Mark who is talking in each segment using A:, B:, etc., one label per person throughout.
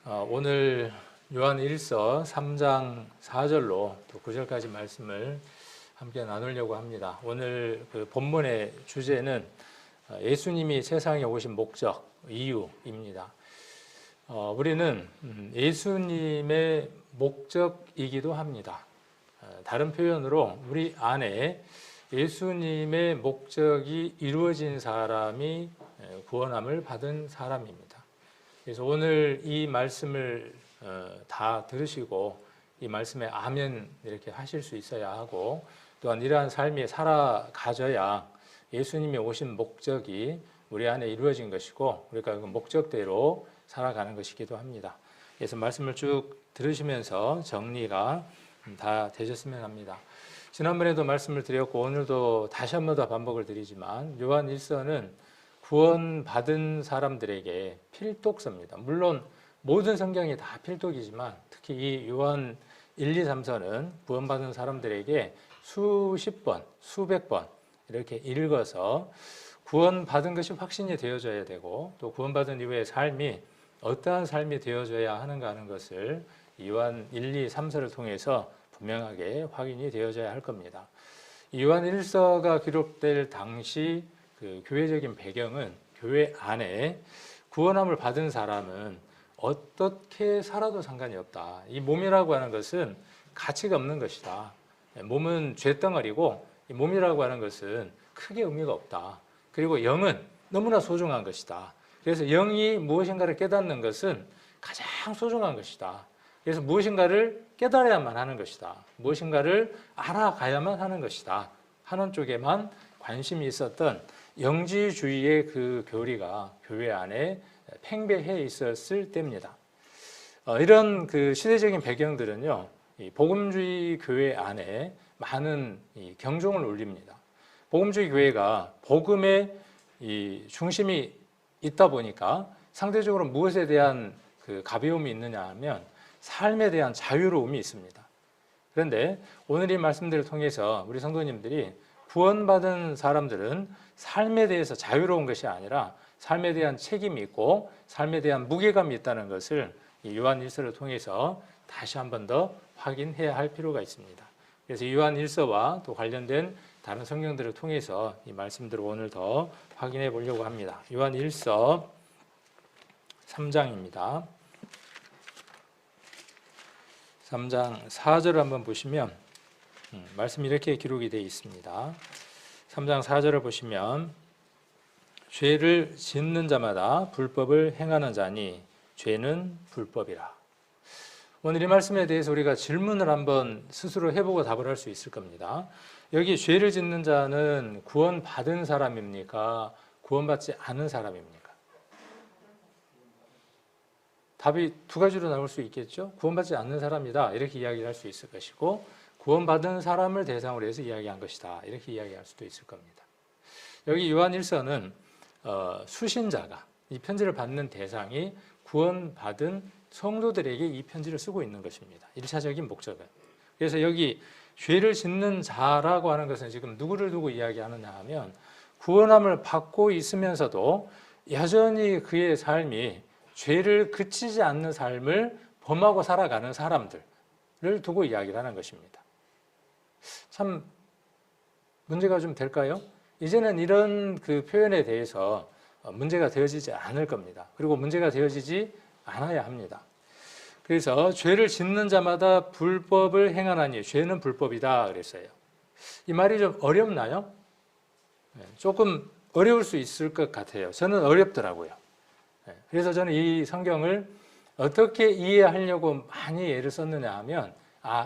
A: 오늘 요한 1서 3장 4절로 또 9절까지 말씀을 함께 나누려고 합니다. 오늘 그 본문의 주제는 예수님이 세상에 오신 목적, 이유입니다. 우리는 예수님의 목적이기도 합니다. 다른 표현으로 우리 안에 예수님의 목적이 이루어진 사람이 구원함을 받은 사람입니다. 그래서 오늘 이 말씀을 다 들으시고 이 말씀에 아멘 이렇게 하실 수 있어야 하고, 또한 이러한 삶이 살아가져야 예수님이 오신 목적이 우리 안에 이루어진 것이고 우리가 그 목적대로 살아가는 것이기도 합니다. 그래서 말씀을 쭉 들으시면서 정리가 다 되셨으면 합니다. 지난번에도 말씀을 드렸고 오늘도 다시 한 번 더 반복을 드리지만 요한 1서는 구원받은 사람들에게 필독서입니다. 물론 모든 성경이 다 필독이지만 특히 이 요한 1, 2, 3서는 구원받은 사람들에게 수십 번, 수백 번 이렇게 읽어서 구원받은 것이 확신이 되어져야 되고 또 구원받은 이후의 삶이 어떠한 삶이 되어져야 하는가 하는 것을 요한 1, 2, 3서를 통해서 분명하게 확인이 되어져야 할 겁니다. 요한 1서가 기록될 당시 그 교회적인 배경은 교회 안에 구원함을 받은 사람은 어떻게 살아도 상관이 없다. 이 몸이라고 하는 것은 가치가 없는 것이다. 몸은 쇳덩어리고 이 몸이라고 하는 것은 크게 의미가 없다. 그리고 영은 너무나 소중한 것이다. 그래서 영이 무엇인가를 깨닫는 것은 가장 소중한 것이다. 그래서 무엇인가를 깨달아야만 하는 것이다. 무엇인가를 알아가야만 하는 것이다. 하는 쪽에만 관심이 있었던 영지주의의 그 교리가 교회 안에 팽배해 있었을 때입니다. 이런 그 시대적인 배경들은요, 이 복음주의 교회 안에 많은 이 경종을 울립니다. 복음주의 교회가 복음의 이 중심이 있다 보니까 상대적으로 무엇에 대한 그 가벼움이 있느냐 하면 삶에 대한 자유로움이 있습니다. 그런데 오늘 이 말씀들을 통해서 우리 성도님들이 구원받은 사람들은 삶에 대해서 자유로운 것이 아니라 삶에 대한 책임이 있고 삶에 대한 무게감이 있다는 것을 이 요한 1서를 통해서 다시 한 번 더 확인해야 할 필요가 있습니다. 그래서 요한 1서와 또 관련된 다른 성경들을 통해서 이 말씀들을 오늘 더 확인해 보려고 합니다. 요한 1서 3장입니다. 3장 4절을 한번 보시면 말씀이 이렇게 기록이 되어 있습니다. 3장 4절을 보시면 죄를 짓는 자마다 불법을 행하는 자니 죄는 불법이라. 오늘 이 말씀에 대해서 우리가 질문을 한번 스스로 해보고 답을 할 수 있을 겁니다. 여기 죄를 짓는 자는 구원받은 사람입니까? 구원받지 않은 사람입니까? 답이 두 가지로 나올 수 있겠죠. 구원받지 않는 사람이다 이렇게 이야기를 할 수 있을 것이고, 구원받은 사람을 대상으로 해서 이야기한 것이다 이렇게 이야기할 수도 있을 겁니다. 여기 요한 1서는 수신자가 이 편지를 받는 대상이 구원받은 성도들에게 이 편지를 쓰고 있는 것입니다. 1차적인 목적은. 그래서 여기 죄를 짓는 자라고 하는 것은 지금 누구를 두고 이야기하느냐 하면 구원함을 받고 있으면서도 여전히 그의 삶이 죄를 그치지 않는 삶을 범하고 살아가는 사람들을 두고 이야기를 하는 것입니다. 참 문제가 좀 될까요? 이제는 이런 그 표현에 대해서 문제가 되어지지 않을 겁니다. 그리고 문제가 되어지지 않아야 합니다. 그래서 죄를 짓는 자마다 불법을 행하나니 죄는 불법이다 그랬어요. 이 말이 좀 어렵나요? 조금 어려울 수 있을 것 같아요. 저는 어렵더라고요. 그래서 저는 이 성경을 어떻게 이해하려고 많이 애를 썼느냐 하면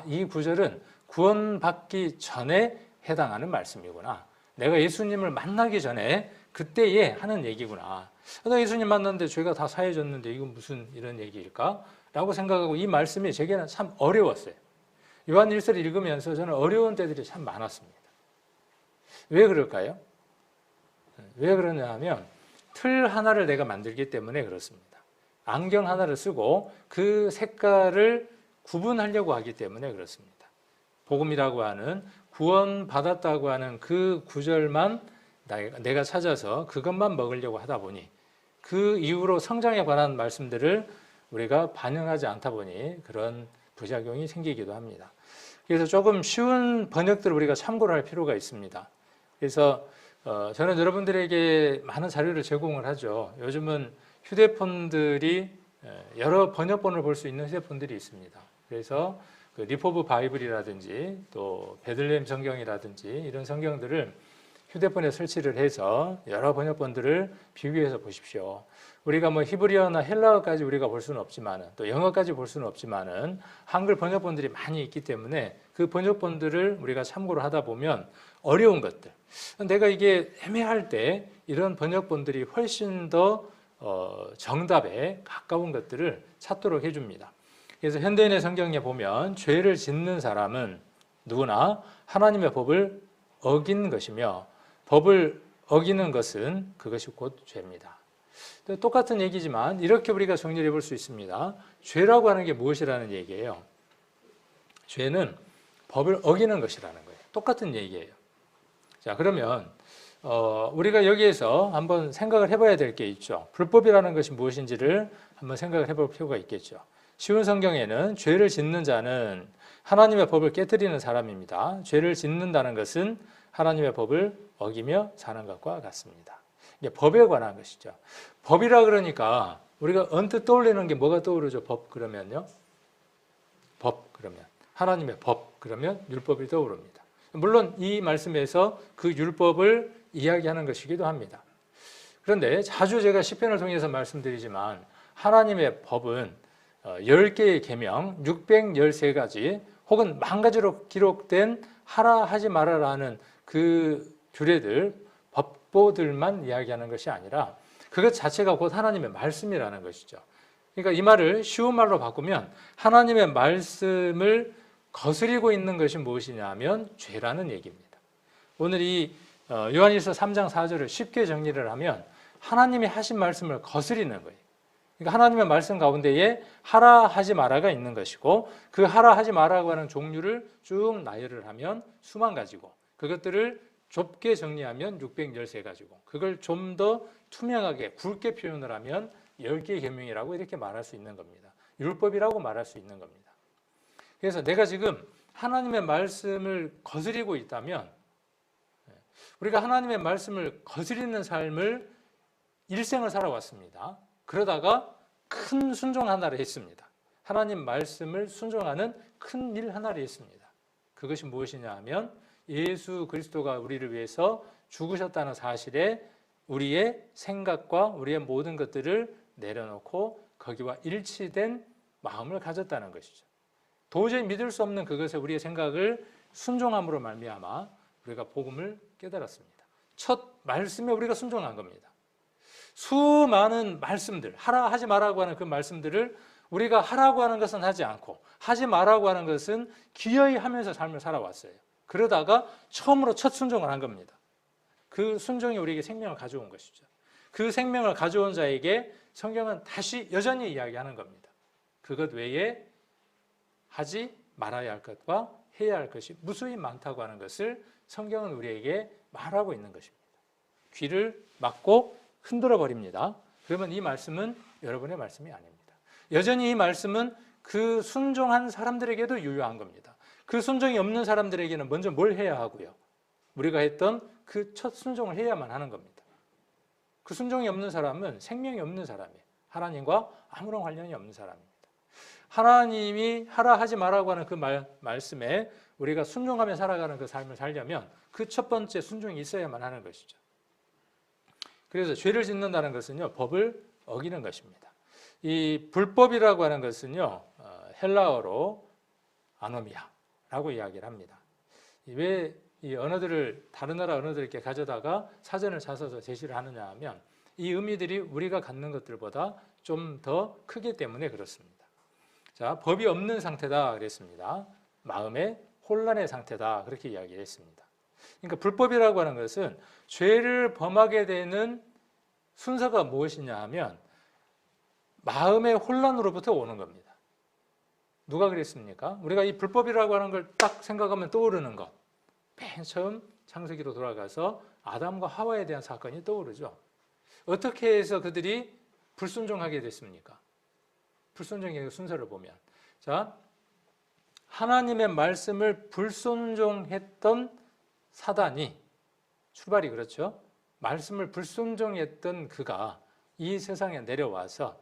A: 이 구절은 구원받기 전에 해당하는 말씀이구나. 내가 예수님을 만나기 전에 그때에 하는 얘기구나. 나 예수님 만났는데 죄가 다 사해졌는데 이건 무슨 이런 얘기일까? 라고 생각하고 이 말씀이 제게는 참 어려웠어요. 요한 1서를 읽으면서 저는 어려운 때들이 참 많았습니다. 왜 그럴까요? 왜 그러냐 하면 틀 하나를 내가 만들기 때문에 그렇습니다. 안경 하나를 쓰고 그 색깔을 구분하려고 하기 때문에 그렇습니다. 복음이라고 하는 구원받았다고 하는 그 구절만 내가 찾아서 그것만 먹으려고 하다 보니 그 이후로 성장에 관한 말씀들을 우리가 반영하지 않다 보니 그런 부작용이 생기기도 합니다. 그래서 조금 쉬운 번역들을 우리가 참고를 할 필요가 있습니다. 그래서 저는 여러분들에게 많은 자료를 제공을 하죠. 요즘은 휴대폰들이 여러 번역본을 볼 수 있는 휴대폰들이 있습니다. 그래서 그 리프 오브 바이블이라든지 또 베들레헴 성경이라든지 이런 성경들을 휴대폰에 설치를 해서 여러 번역본들을 비교해서 보십시오. 우리가 뭐 히브리어나 헬라어까지 우리가 볼 수는 없지만은 또 영어까지 볼 수는 없지만은 한글 번역본들이 많이 있기 때문에 그 번역본들을 우리가 참고를 하다 보면 어려운 것들, 내가 이게 애매할 때 이런 번역본들이 훨씬 더 정답에 가까운 것들을 찾도록 해줍니다. 그래서 현대인의 성경에 보면 죄를 짓는 사람은 누구나 하나님의 법을 어긴 것이며 법을 어기는 것은 그것이 곧 죄입니다. 똑같은 얘기지만 이렇게 우리가 정리를 해볼 수 있습니다. 죄라고 하는 게 무엇이라는 얘기예요? 죄는 법을 어기는 것이라는 거예요. 똑같은 얘기예요. 자, 그러면 우리가 여기에서 한번 생각을 해봐야 될 게 있죠. 불법이라는 것이 무엇인지를 한번 생각을 해볼 필요가 있겠죠. 쉬운 성경에는 죄를 짓는 자는 하나님의 법을 깨뜨리는 사람입니다. 죄를 짓는다는 것은 하나님의 법을 어기며 사는 것과 같습니다. 이게 법에 관한 것이죠. 법이라 그러니까 우리가 언뜻 떠올리는 게 뭐가 떠오르죠? 법 그러면요. 법 그러면 하나님의 법 그러면 율법이 떠오릅니다. 물론 이 말씀에서 그 율법을 이야기하는 것이기도 합니다. 그런데 자주 제가 시편을 통해서 말씀드리지만 하나님의 법은 10개의 계명, 613가지 혹은 10,000가지로 기록된 하라 하지 말아라는 그 규례들, 법보들만 이야기하는 것이 아니라 그것 자체가 곧 하나님의 말씀이라는 것이죠. 그러니까 이 말을 쉬운 말로 바꾸면 하나님의 말씀을 거스리고 있는 것이 무엇이냐 하면 죄라는 얘기입니다. 오늘 이 요한일서 3장 4절을 쉽게 정리를 하면 하나님이 하신 말씀을 거스리는 거예요. 그러니까 하나님의 말씀 가운데에 하라 하지 마라가 있는 것이고 그 하라 하지 마라고 하는 종류를 쭉 나열을 하면 수만 가지고 그것들을 좁게 정리하면 613가지고 그걸 좀 더 투명하게 굵게 표현을 하면 10개의 계명이라고 이렇게 말할 수 있는 겁니다. 율법이라고 말할 수 있는 겁니다. 그래서 내가 지금 하나님의 말씀을 거스리고 있다면 우리가 하나님의 말씀을 거스리는 삶을 일생을 살아왔습니다. 그러다가 큰 순종 하나를 했습니다. 하나님 말씀을 순종하는 큰 일 하나를 했습니다. 그것이 무엇이냐 하면 예수 그리스도가 우리를 위해서 죽으셨다는 사실에 우리의 생각과 우리의 모든 것들을 내려놓고 거기와 일치된 마음을 가졌다는 것이죠. 도저히 믿을 수 없는 그것에 우리의 생각을 순종함으로 말미암아 우리가 복음을 깨달았습니다. 첫 말씀에 우리가 순종한 겁니다. 수많은 말씀들, 하라 하지 말라고 하는 그 말씀들을 우리가 하라고 하는 것은 하지 않고 하지 말라고 하는 것은 기어이 하면서 삶을 살아왔어요. 그러다가 처음으로 첫 순종을 한 겁니다. 그 순종이 우리에게 생명을 가져온 것이죠. 그 생명을 가져온 자에게 성경은 다시 여전히 이야기하는 겁니다. 그것 외에 하지 말아야 할 것과 해야 할 것이 무수히 많다고 하는 것을 성경은 우리에게 말하고 있는 것입니다. 귀를 막고 흔들어 버립니다. 그러면 이 말씀은 여러분의 말씀이 아닙니다. 여전히 이 말씀은 그 순종한 사람들에게도 유효한 겁니다. 그 순종이 없는 사람들에게는 먼저 뭘 해야 하고요? 우리가 했던 그 첫 순종을 해야만 하는 겁니다. 그 순종이 없는 사람은 생명이 없는 사람이에요. 하나님과 아무런 관련이 없는 사람입니다. 하나님이 하라 하지 말라고 하는 그 말씀에 우리가 순종하며 살아가는 그 삶을 살려면 그 첫 번째 순종이 있어야만 하는 것이죠. 그래서 죄를 짓는다는 것은요, 법을 어기는 것입니다. 이 불법이라고 하는 것은요, 헬라어로 아노미아라고 이야기를 합니다. 왜 이 언어들을 다른 나라 언어들 이렇게 가져다가 사전을 찾아서 제시를 하느냐 하면 이 의미들이 우리가 갖는 것들보다 좀 더 크기 때문에 그렇습니다. 자, 법이 없는 상태다 그랬습니다. 마음의 혼란의 상태다 그렇게 이야기했습니다. 그러니까 불법이라고 하는 것은 죄를 범하게 되는 순서가 무엇이냐 하면 마음의 혼란으로부터 오는 겁니다. 누가 그랬습니까? 우리가 이 불법이라고 하는 걸 딱 생각하면 떠오르는 것. 맨 처음 창세기로 돌아가서 아담과 하와에 대한 사건이 떠오르죠. 어떻게 해서 그들이 불순종하게 됐습니까? 불순종의 순서를 보면. 자, 하나님의 말씀을 불순종했던 사단이 출발이 그렇죠. 말씀을 불순종했던 그가 이 세상에 내려와서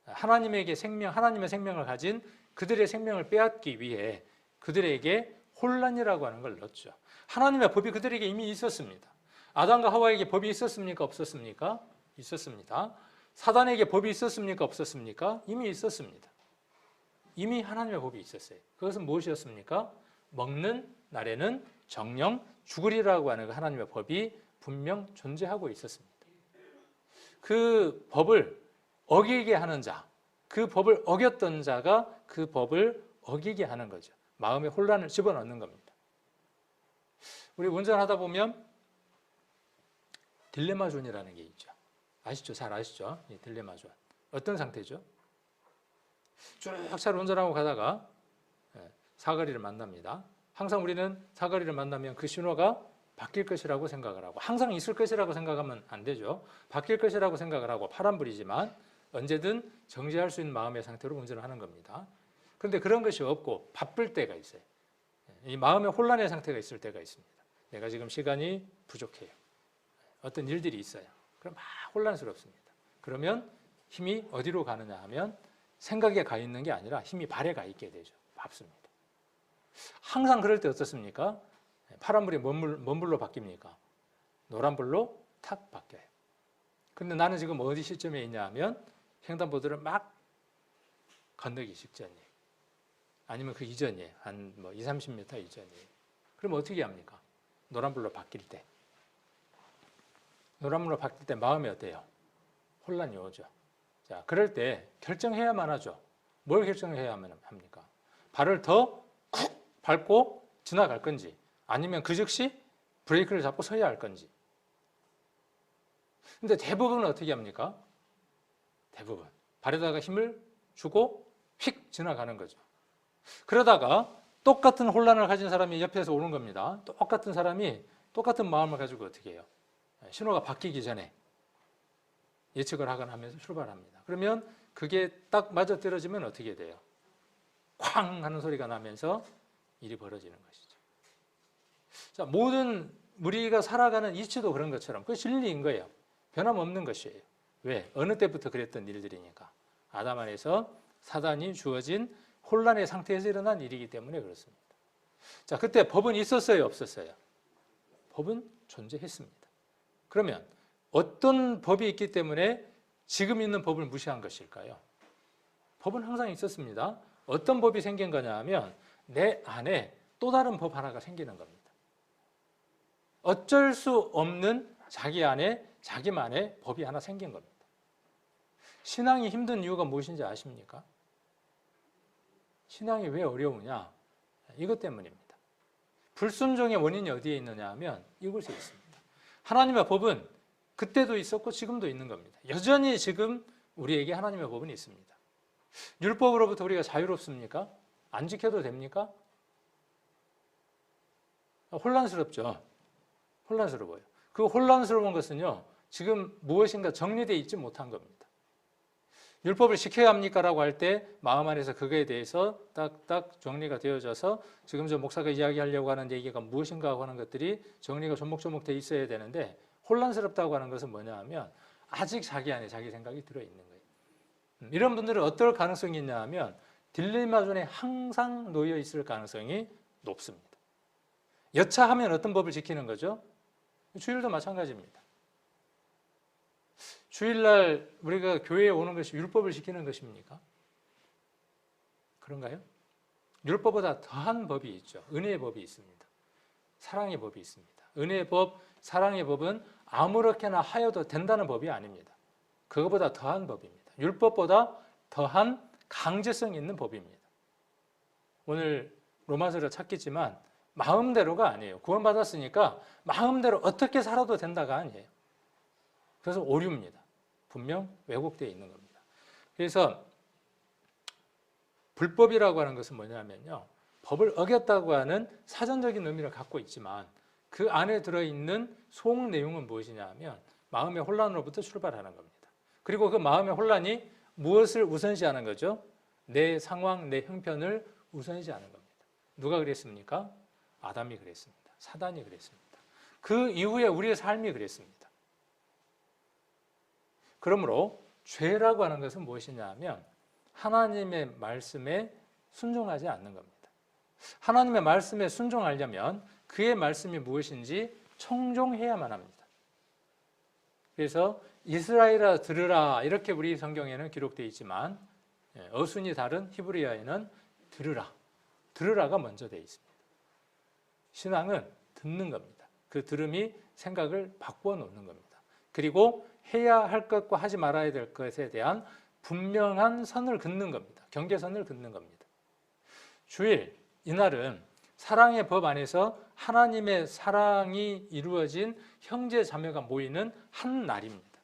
A: 하나님에게 하나님의 생명을 가진 그들의 생명을 빼앗기 위해 그들에게 혼란이라고 하는 걸 넣었죠. 하나님의 법이 그들에게 이미 있었습니다. 아담과 하와에게 법이 있었습니까? 없었습니까? 있었습니다. 사단에게 법이 있었습니까? 없었습니까? 이미 있었습니다. 이미 하나님의 법이 있었어요. 그것은 무엇이었습니까? 먹는 날에는 정령 죽으리라고 하는 하나님의 법이 분명 존재하고 있었습니다. 그 법을 어기게 하는 자, 그 법을 어겼던 자가 그 법을 어기게 하는 거죠. 마음에 혼란을 집어넣는 겁니다. 우리 운전하다 보면 딜레마 존이라는 게 있죠. 아시죠? 잘 아시죠? 이 딜레마 존. 어떤 상태죠? 쭉 차를 운전하고 가다가 사거리를 만납니다. 항상 우리는 사거리를 만나면 그 신호가 바뀔 것이라고 생각을 하고 항상 있을 것이라고 생각하면 안 되죠. 바뀔 것이라고 생각을 하고 파란불이지만 언제든 정지할 수 있는 마음의 상태로 운전을 하는 겁니다. 그런데 그런 것이 없고 바쁠 때가 있어요. 이 마음의 혼란의 상태가 있을 때가 있습니다. 내가 지금 시간이 부족해요. 어떤 일들이 있어요. 그럼 막 혼란스럽습니다. 그러면 힘이 어디로 가느냐 하면 생각에 가 있는 게 아니라 힘이 발에 가 있게 되죠. 바쁩니다. 항상 그럴 때 어떻습니까? 파란불이 뭔 불로 바뀝니까? 노란불로 탁 바뀌어요. 근데 나는 지금 어디 시점에 있냐 하면 횡단보도를 막 건너기 직전이에요. 아니면 그 이전이에요. 한 20, 30m 이전이에요. 그럼 어떻게 합니까? 노란불로 바뀔 때. 노란불로 바뀔 때 마음이 어때요? 혼란이 오죠. 자, 그럴 때 결정해야만 하죠. 뭘 결정해야만 합니까? 발을 더 쿡 밟고 지나갈 건지 아니면 그 즉시 브레이크를 잡고 서야 할 건지. 근데 대부분은 어떻게 합니까? 대부분 발에다가 힘을 주고 휙 지나가는 거죠. 그러다가 똑같은 혼란을 가진 사람이 옆에서 오는 겁니다. 똑같은 사람이 똑같은 마음을 가지고 어떻게 해요? 신호가 바뀌기 전에 예측을 하거나 하면서 출발합니다. 그러면 그게 딱 맞아떨어지면 어떻게 돼요? 쾅 하는 소리가 나면서 일이 벌어지는 것이죠. 자, 모든 우리가 살아가는 이치도 그런 것처럼 그 진리인 거예요. 변함없는 것이에요. 왜? 어느 때부터 그랬던 일들이니까. 아담 안에서 사단이 주어진 혼란의 상태에서 일어난 일이기 때문에 그렇습니다. 자, 그때 법은 있었어요? 없었어요? 법은 존재했습니다. 그러면 어떤 법이 있기 때문에 지금 있는 법을 무시한 것일까요? 법은 항상 있었습니다. 어떤 법이 생긴 거냐 하면 내 안에 또 다른 법 하나가 생기는 겁니다. 어쩔 수 없는 자기 안에 자기만의 법이 하나 생긴 겁니다. 신앙이 힘든 이유가 무엇인지 아십니까? 신앙이 왜 어려우냐? 이것 때문입니다. 불순종의 원인이 어디에 있느냐 하면 이곳에 있습니다. 하나님의 법은 그때도 있었고 지금도 있는 겁니다. 여전히 지금 우리에게 하나님의 법은 있습니다. 율법으로부터 우리가 자유롭습니까? 안 지켜도 됩니까? 혼란스럽죠. 혼란스러워요. 그 혼란스러운 것은요, 지금 무엇인가 정리되어 있지 못한 겁니다. 율법을 지켜야 합니까? 라고 할 때 마음 안에서 그거에 대해서 딱딱 정리가 되어져서 지금 저 목사가 이야기하려고 하는 얘기가 무엇인가 하는 것들이 정리가 조목조목 돼 있어야 되는데 혼란스럽다고 하는 것은 뭐냐 하면 아직 자기 안에 자기 생각이 들어있는 거예요. 이런 분들은 어떨 가능성이 있냐 하면 딜레마 존에 항상 놓여 있을 가능성이 높습니다. 여차하면 어떤 법을 지키는 거죠? 주일도 마찬가지입니다. 주일날 우리가 교회에 오는 것이 율법을 지키는 것입니까? 그런가요? 율법보다 더한 법이 있죠. 은혜의 법이 있습니다. 사랑의 법이 있습니다. 은혜의 법, 사랑의 법은 아무렇게나 하여도 된다는 법이 아닙니다. 그것보다 더한 법입니다. 율법보다 더한 강제성 있는 법입니다. 오늘 로마서를 찾겠지만 마음대로가 아니에요. 구원받았으니까 마음대로 어떻게 살아도 된다가 아니에요. 그래서 오류입니다. 분명 왜곡되어 있는 겁니다. 그래서 불법이라고 하는 것은 뭐냐면요, 법을 어겼다고 하는 사전적인 의미를 갖고 있지만 그 안에 들어있는 속 내용은 무엇이냐 하면 마음의 혼란으로부터 출발하는 겁니다. 그리고 그 마음의 혼란이 무엇을 우선시하는 거죠? 내 상황, 내 형편을 우선시하는 겁니다. 누가 그랬습니까? 아담이 그랬습니다. 사단이 그랬습니다. 그 이후에 우리의 삶이 그랬습니다. 그러므로 죄라고 하는 것은 무엇이냐 하면 하나님의 말씀에 순종하지 않는 겁니다. 하나님의 말씀에 순종하려면 그의 말씀이 무엇인지 청종해야만 합니다. 그래서 이스라엘아 들으라 이렇게 우리 성경에는 기록되어 있지만 어순이 다른 히브리어에는 들으라가 먼저 되어 있습니다. 신앙은 듣는 겁니다. 그 들음이 생각을 바꾸어 놓는 겁니다. 그리고 해야 할 것과 하지 말아야 될 것에 대한 분명한 선을 긋는 겁니다. 경계선을 긋는 겁니다. 주일, 이날은 사랑의 법 안에서 하나님의 사랑이 이루어진 형제 자매가 모이는 한 날입니다.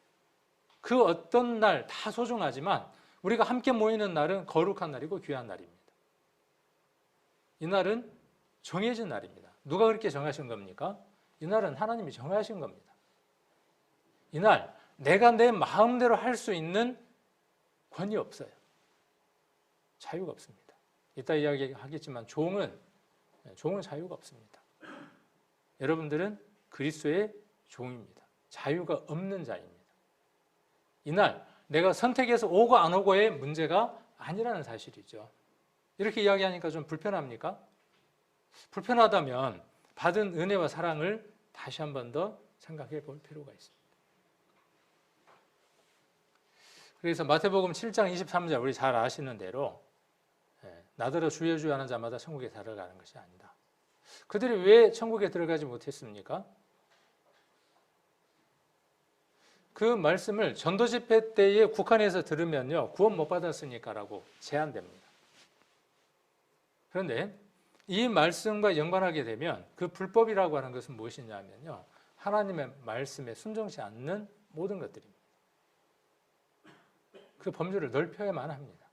A: 그 어떤 날 다 소중하지만 우리가 함께 모이는 날은 거룩한 날이고 귀한 날입니다. 이날은 정해진 날입니다. 누가 그렇게 정하신 겁니까? 이날은 하나님이 정하신 겁니다. 이날 내가 내 마음대로 할 수 있는 권위 없어요. 자유가 없습니다. 이따 이야기하겠지만 종은 자유가 없습니다. 여러분들은 그리스도의 종입니다. 자유가 없는 자입니다. 이날 내가 선택해서 오고 안 오고의 문제가 아니라는 사실이죠. 이렇게 이야기하니까 좀 불편합니까? 불편하다면 받은 은혜와 사랑을 다시 한 번 더 생각해 볼 필요가 있습니다. 그래서 마태복음 7장 23절 우리 잘 아시는 대로 나더러 주여 주여 하는 자마다 천국에 들어가는 것이 아니다. 그들이 왜 천국에 들어가지 못했습니까? 그 말씀을 전도 집회 때에 국한해서 들으면요 구원 못 받았으니까라고 제한됩니다. 그런데 이 말씀과 연관하게 되면 그 불법이라고 하는 것은 무엇이냐면요 하나님의 말씀에 순종치 않는 모든 것들입니다. 그 범주를 넓혀야만 합니다.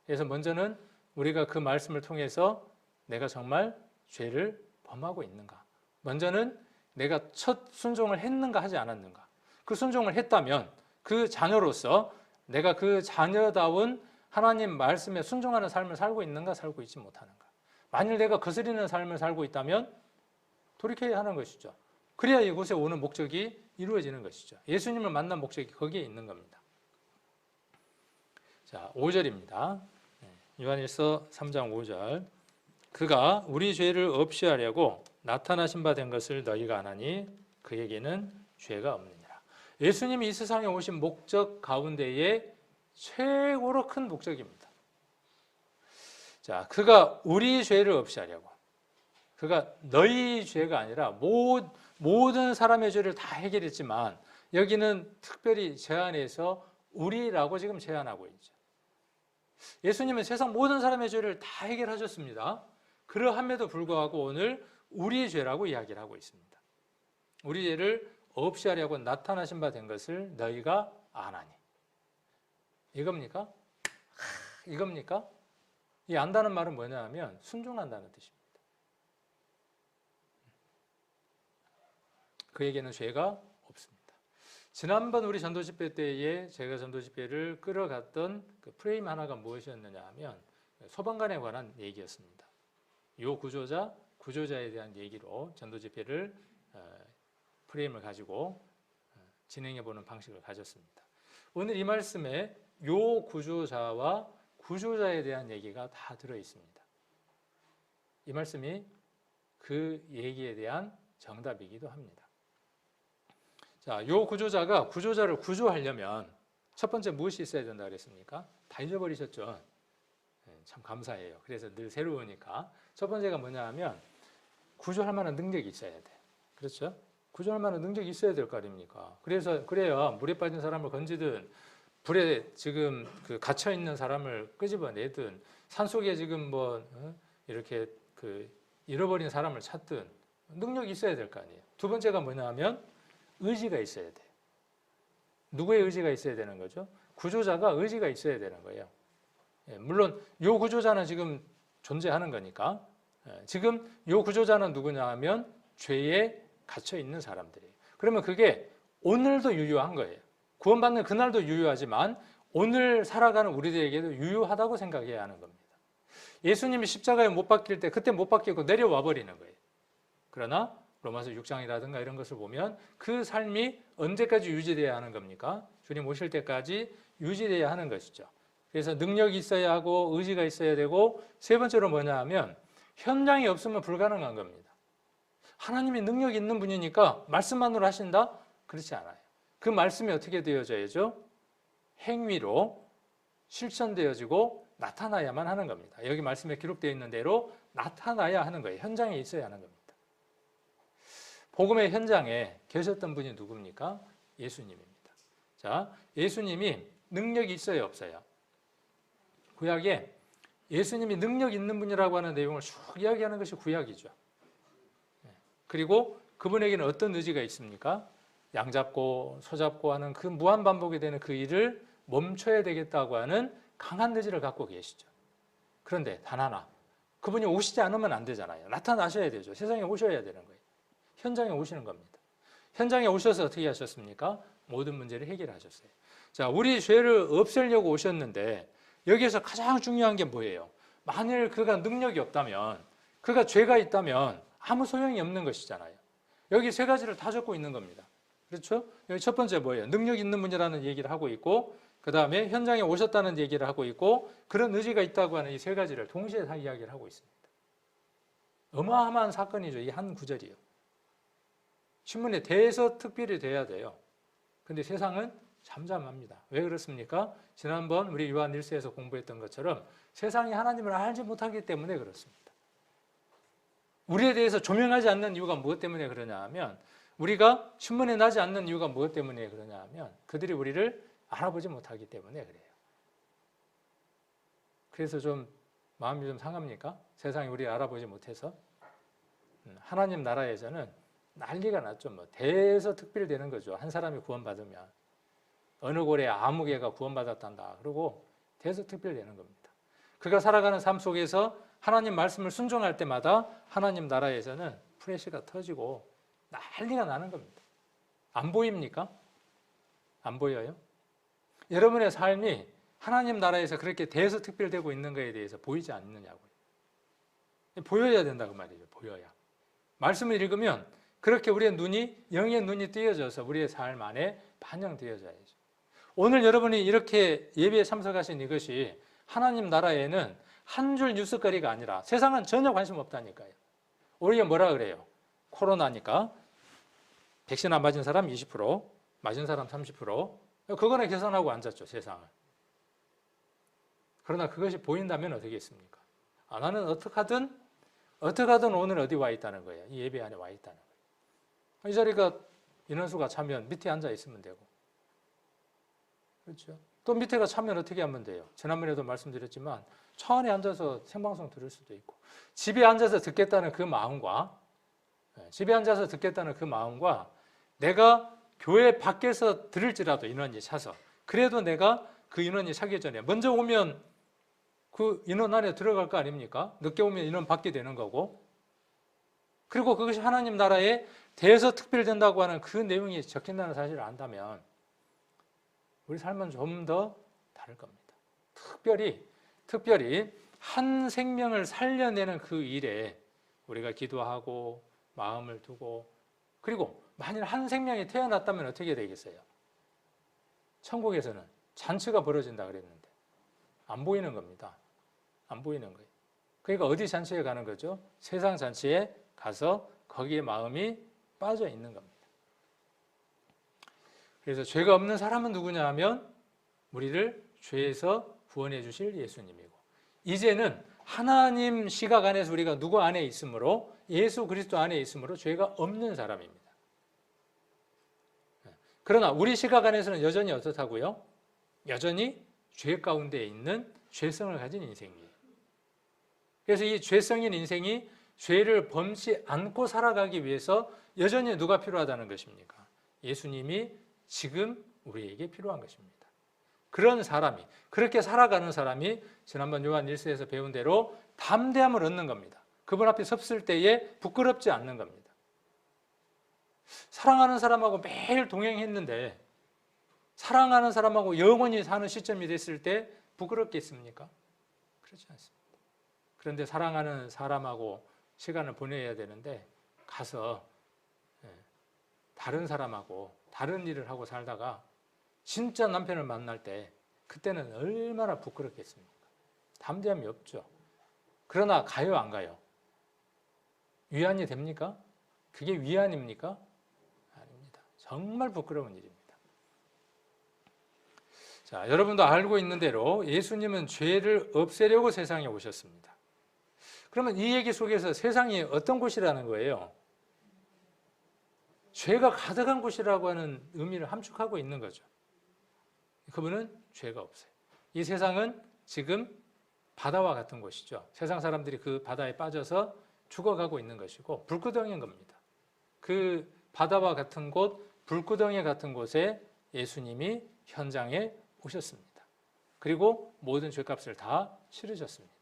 A: 그래서 먼저는 우리가 그 말씀을 통해서 내가 정말 죄를 범하고 있는가? 먼저는 내가 첫 순종을 했는가 하지 않았는가? 그 순종을 했다면 그 자녀로서 내가 그 자녀다운 하나님 말씀에 순종하는 삶을 살고 있는가 살고 있지 못하는가? 만일 내가 거스리는 삶을 살고 있다면 돌이켜야 하는 것이죠. 그래야 이곳에 오는 목적이 이루어지는 것이죠. 예수님을 만난 목적이 거기에 있는 겁니다. 자, 5절입니다. 요한일서 3장 5절. 그가 우리 죄를 없이 하려고 나타나신 바 된 것을 너희가 아나니 그에게는 죄가 없느니라. 예수님이 이 세상에 오신 목적 가운데에 최고로 큰 목적입니다. 자, 그가 우리 죄를 없이 하려고. 그가 너희 죄가 아니라 모든 사람의 죄를 다 해결했지만 여기는 특별히 제안해서 우리라고 지금 제안하고 있죠. 예수님은 세상 모든 사람의 죄를 다 해결하셨습니다. 그러함에도 불구하고 오늘 우리의 죄라고 이야기를 하고 있습니다. 우리 죄를 없이 하려고 나타나신 바 된 것을 너희가 아나니. 이겁니까? 이겁니까? 이 안다는 말은 뭐냐 하면 순종한다는 뜻입니다. 그에게는 죄가 없습니다. 지난번 우리 전도집회 때에 제가 전도집회를 끌어갔던 그 프레임 하나가 무엇이었느냐 하면 소방관에 관한 얘기였습니다. 요 구조자에 대한 얘기로 전도집회를 프레임을 가지고 진행해보는 방식을 가졌습니다. 오늘 이 말씀에 요 구조자와 구조자에 대한 얘기가 다 들어있습니다. 이 말씀이 그 얘기에 대한 정답이기도 합니다. 자, 요 구조자가 구조자를 구조하려면 첫 번째 무엇이 있어야 된다 그랬습니까? 다 잊어버리셨죠? 참 감사해요. 그래서 늘 새로우니까. 첫 번째가 뭐냐 하면 구조할 만한 능력이 있어야 돼. 그렇죠? 구조할 만한 능력이 있어야 될 거 아닙니까? 그래야 물에 빠진 사람을 건지든 불에 지금 그 갇혀 있는 사람을 끄집어내든 산속에 지금 이렇게 그 잃어버린 사람을 찾든 능력이 있어야 될 거 아니에요. 두 번째가 뭐냐 하면 의지가 있어야 돼. 누구의 의지가 있어야 되는 거죠? 구조자가 의지가 있어야 되는 거예요. 물론 요 구조자는 지금 존재하는 거니까. 지금 요 구조자는 누구냐 하면 죄에 갇혀 있는 사람들이에요. 그러면 그게 오늘도 유효한 거예요. 구원받는 그날도 유효하지만 오늘 살아가는 우리들에게도 유효하다고 생각해야 하는 겁니다. 예수님이 십자가에 못 박힐 때 그때 못 박히고 내려와 버리는 거예요. 그러나 로마서 6장이라든가 이런 것을 보면 그 삶이 언제까지 유지돼야 하는 겁니까? 주님 오실 때까지 유지돼야 하는 것이죠. 그래서 능력이 있어야 하고 의지가 있어야 되고, 세 번째로 뭐냐 하면 현장이 없으면 불가능한 겁니다. 하나님이 능력 있는 분이니까 말씀만으로 하신다? 그렇지 않아요. 그 말씀이 어떻게 되어져야죠? 행위로 실천되어지고 나타나야만 하는 겁니다. 여기 말씀에 기록되어 있는 대로 나타나야 하는 거예요. 현장에 있어야 하는 겁니다. 복음의 현장에 계셨던 분이 누굽니까? 예수님입니다. 자, 예수님이 능력이 있어요, 없어요? 구약에 예수님이 능력 있는 분이라고 하는 내용을 쭉 이야기하는 것이 구약이죠. 그리고 그분에게는 어떤 의지가 있습니까? 양 잡고 소 잡고 하는 그 무한 반복이 되는 그 일을 멈춰야 되겠다고 하는 강한 의지를 갖고 계시죠. 그런데 단 하나, 그분이 오시지 않으면 안 되잖아요. 나타나셔야 되죠. 세상에 오셔야 되는 거예요. 현장에 오시는 겁니다. 현장에 오셔서 어떻게 하셨습니까? 모든 문제를 해결하셨어요. 자, 우리 죄를 없애려고 오셨는데 여기에서 가장 중요한 게 뭐예요? 만일 그가 능력이 없다면, 그가 죄가 있다면 아무 소용이 없는 것이잖아요. 여기 세 가지를 다 적고 있는 겁니다. 그렇죠? 여기 첫 번째 뭐예요? 능력 있는 분이라는 얘기를 하고 있고, 그 다음에 현장에 오셨다는 얘기를 하고 있고, 그런 의지가 있다고 하는 이 세 가지를 동시에 다 이야기를 하고 있습니다. 어마어마한 사건이죠. 이 한 구절이요. 신문에 대서특필이 돼야 돼요. 근데 세상은 잠잠합니다. 왜 그렇습니까? 지난번 우리 요한 1서에서 공부했던 것처럼 세상이 하나님을 알지 못하기 때문에 그렇습니다. 우리에 대해서 조명하지 않는 이유가 무엇 때문에 그러냐 하면, 우리가 신문에 나지 않는 이유가 무엇 때문에 그러냐 하면 그들이 우리를 알아보지 못하기 때문에 그래요. 그래서 좀 마음이 좀 상합니까? 세상이 우리를 알아보지 못해서. 하나님 나라에서는 난리가 났죠. 뭐 대서특필 되는 거죠. 한 사람이 구원받으면 어느 고래 아무 개가 구원받았단다. 그리고 대서특필 되는 겁니다. 그가 살아가는 삶 속에서 하나님 말씀을 순종할 때마다 하나님 나라에서는 프레시가 터지고 난리가 나는 겁니다. 안 보입니까? 안 보여요? 여러분의 삶이 하나님 나라에서 그렇게 대서특필되고 있는 것에 대해서 보이지 않느냐고요. 보여야 된다고 말이죠. 보여야. 말씀을 읽으면 그렇게 우리의 눈이, 영의 눈이 띄어져서 우리의 삶 안에 반영되어져야죠. 오늘 여러분이 이렇게 예배에 참석하신 이것이 하나님 나라에는 한 줄 뉴스거리가 아니라, 세상은 전혀 관심 없다니까요. 우리가 뭐라 그래요? 코로나니까 백신 안 맞은 사람 20%, 맞은 사람 30%, 그거는 계산하고 앉았죠, 세상을. 그러나 그것이 보인다면 어떻게 했습니까? 나는 어떻게 하든 오늘 어디 와 있다는 거예요. 이 예배 안에 와 있다는 거예요. 이 자리가 인원수가 차면 밑에 앉아 있으면 되고, 그렇죠? 또 밑에가 차면 어떻게 하면 돼요? 지난번에도 말씀드렸지만 차 안에 앉아서 생방송 들을 수도 있고, 집에 앉아서 듣겠다는 그 마음과 내가 교회 밖에서 들을지라도 인원이 차서, 그래도 내가 그 인원이 차기 전에 먼저 오면 그 인원 안에 들어갈 거 아닙니까? 늦게 오면 인원 받게 되는 거고, 그리고 그것이 하나님 나라에 대서특필된다고 하는 그 내용이 적힌다는 사실을 안다면 우리 삶은 좀 더 다를 겁니다. 특별히 한 생명을 살려내는 그 일에 우리가 기도하고 마음을 두고, 그리고 만일 한 생명이 태어났다면 어떻게 되겠어요? 천국에서는 잔치가 벌어진다 그랬는데 안 보이는 겁니다. 안 보이는 거예요. 그러니까 어디 잔치에 가는 거죠? 세상 잔치에 가서 거기에 마음이 빠져 있는 겁니다. 그래서 죄가 없는 사람은 누구냐 하면 우리를 죄에서 구원해 주실 예수님이고, 이제는 하나님 시각 안에서 우리가 누구 안에 있으므로, 예수 그리스도 안에 있으므로 죄가 없는 사람입니다. 그러나 우리 시각 안에서는 여전히 어떻다고요? 여전히 죄 가운데 있는 죄성을 가진 인생이에요. 그래서 이 죄성인 인생이 죄를 범치 않고 살아가기 위해서 여전히 누가 필요하다는 것입니까? 예수님이 지금 우리에게 필요한 것입니다. 그런 사람이, 그렇게 살아가는 사람이 지난번 요한 1서에서 배운 대로 담대함을 얻는 겁니다. 그분 앞에 섰을 때에 부끄럽지 않는 겁니다. 사랑하는 사람하고 매일 동행했는데 사랑하는 사람하고 영원히 사는 시점이 됐을 때 부끄럽겠습니까? 그렇지 않습니다. 그런데 사랑하는 사람하고 시간을 보내야 되는데 가서 다른 사람하고 다른 일을 하고 살다가 진짜 남편을 만날 때 그때는 얼마나 부끄럽겠습니까? 담대함이 없죠. 그러나 가요, 안 가요? 위안이 됩니까? 그게 위안입니까? 아닙니다. 정말 부끄러운 일입니다. 자, 여러분도 알고 있는 대로 예수님은 죄를 없애려고 세상에 오셨습니다. 그러면 이 얘기 속에서 세상이 어떤 곳이라는 거예요? 죄가 가득한 곳이라고 하는 의미를 함축하고 있는 거죠. 그분은 죄가 없어요. 이 세상은 지금 바다와 같은 곳이죠. 세상 사람들이 그 바다에 빠져서 죽어가고 있는 것이고 불구덩이인 겁니다. 그 바다와 같은 곳, 불구덩이 같은 곳에 예수님이 현장에 오셨습니다. 그리고 모든 죄값을 다 치르셨습니다.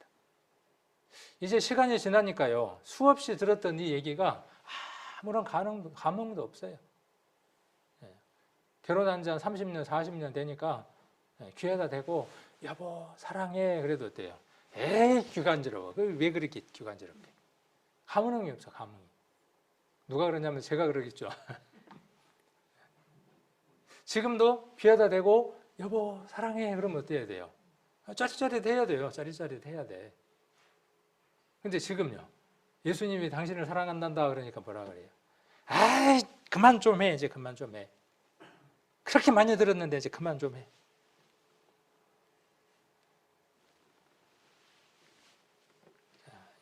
A: 이제 시간이 지나니까요, 수없이 들었던 이 얘기가 아무런 감흥도 없어요. 결혼한 지 한 30년, 40년 되니까 귀에다 대고 여보 사랑해 그래도 어때요? 에이 귀간지러워. 왜 그렇게 귀간지럽게? 감흥이 없어, 감흥이. 누가 그러냐면 제가 그러겠죠. 지금도 귀에다 대고 여보 사랑해 그러면 어때야 돼요? 짜릿짜릿 해야 돼요. 짜릿짜릿 해야 돼. 근데 지금요, 예수님이 당신을 사랑한단다 그러니까 뭐라 그래요? 아이 그만 좀 해, 이제 그만 좀 해. 그렇게 많이 들었는데 이제 그만 좀 해.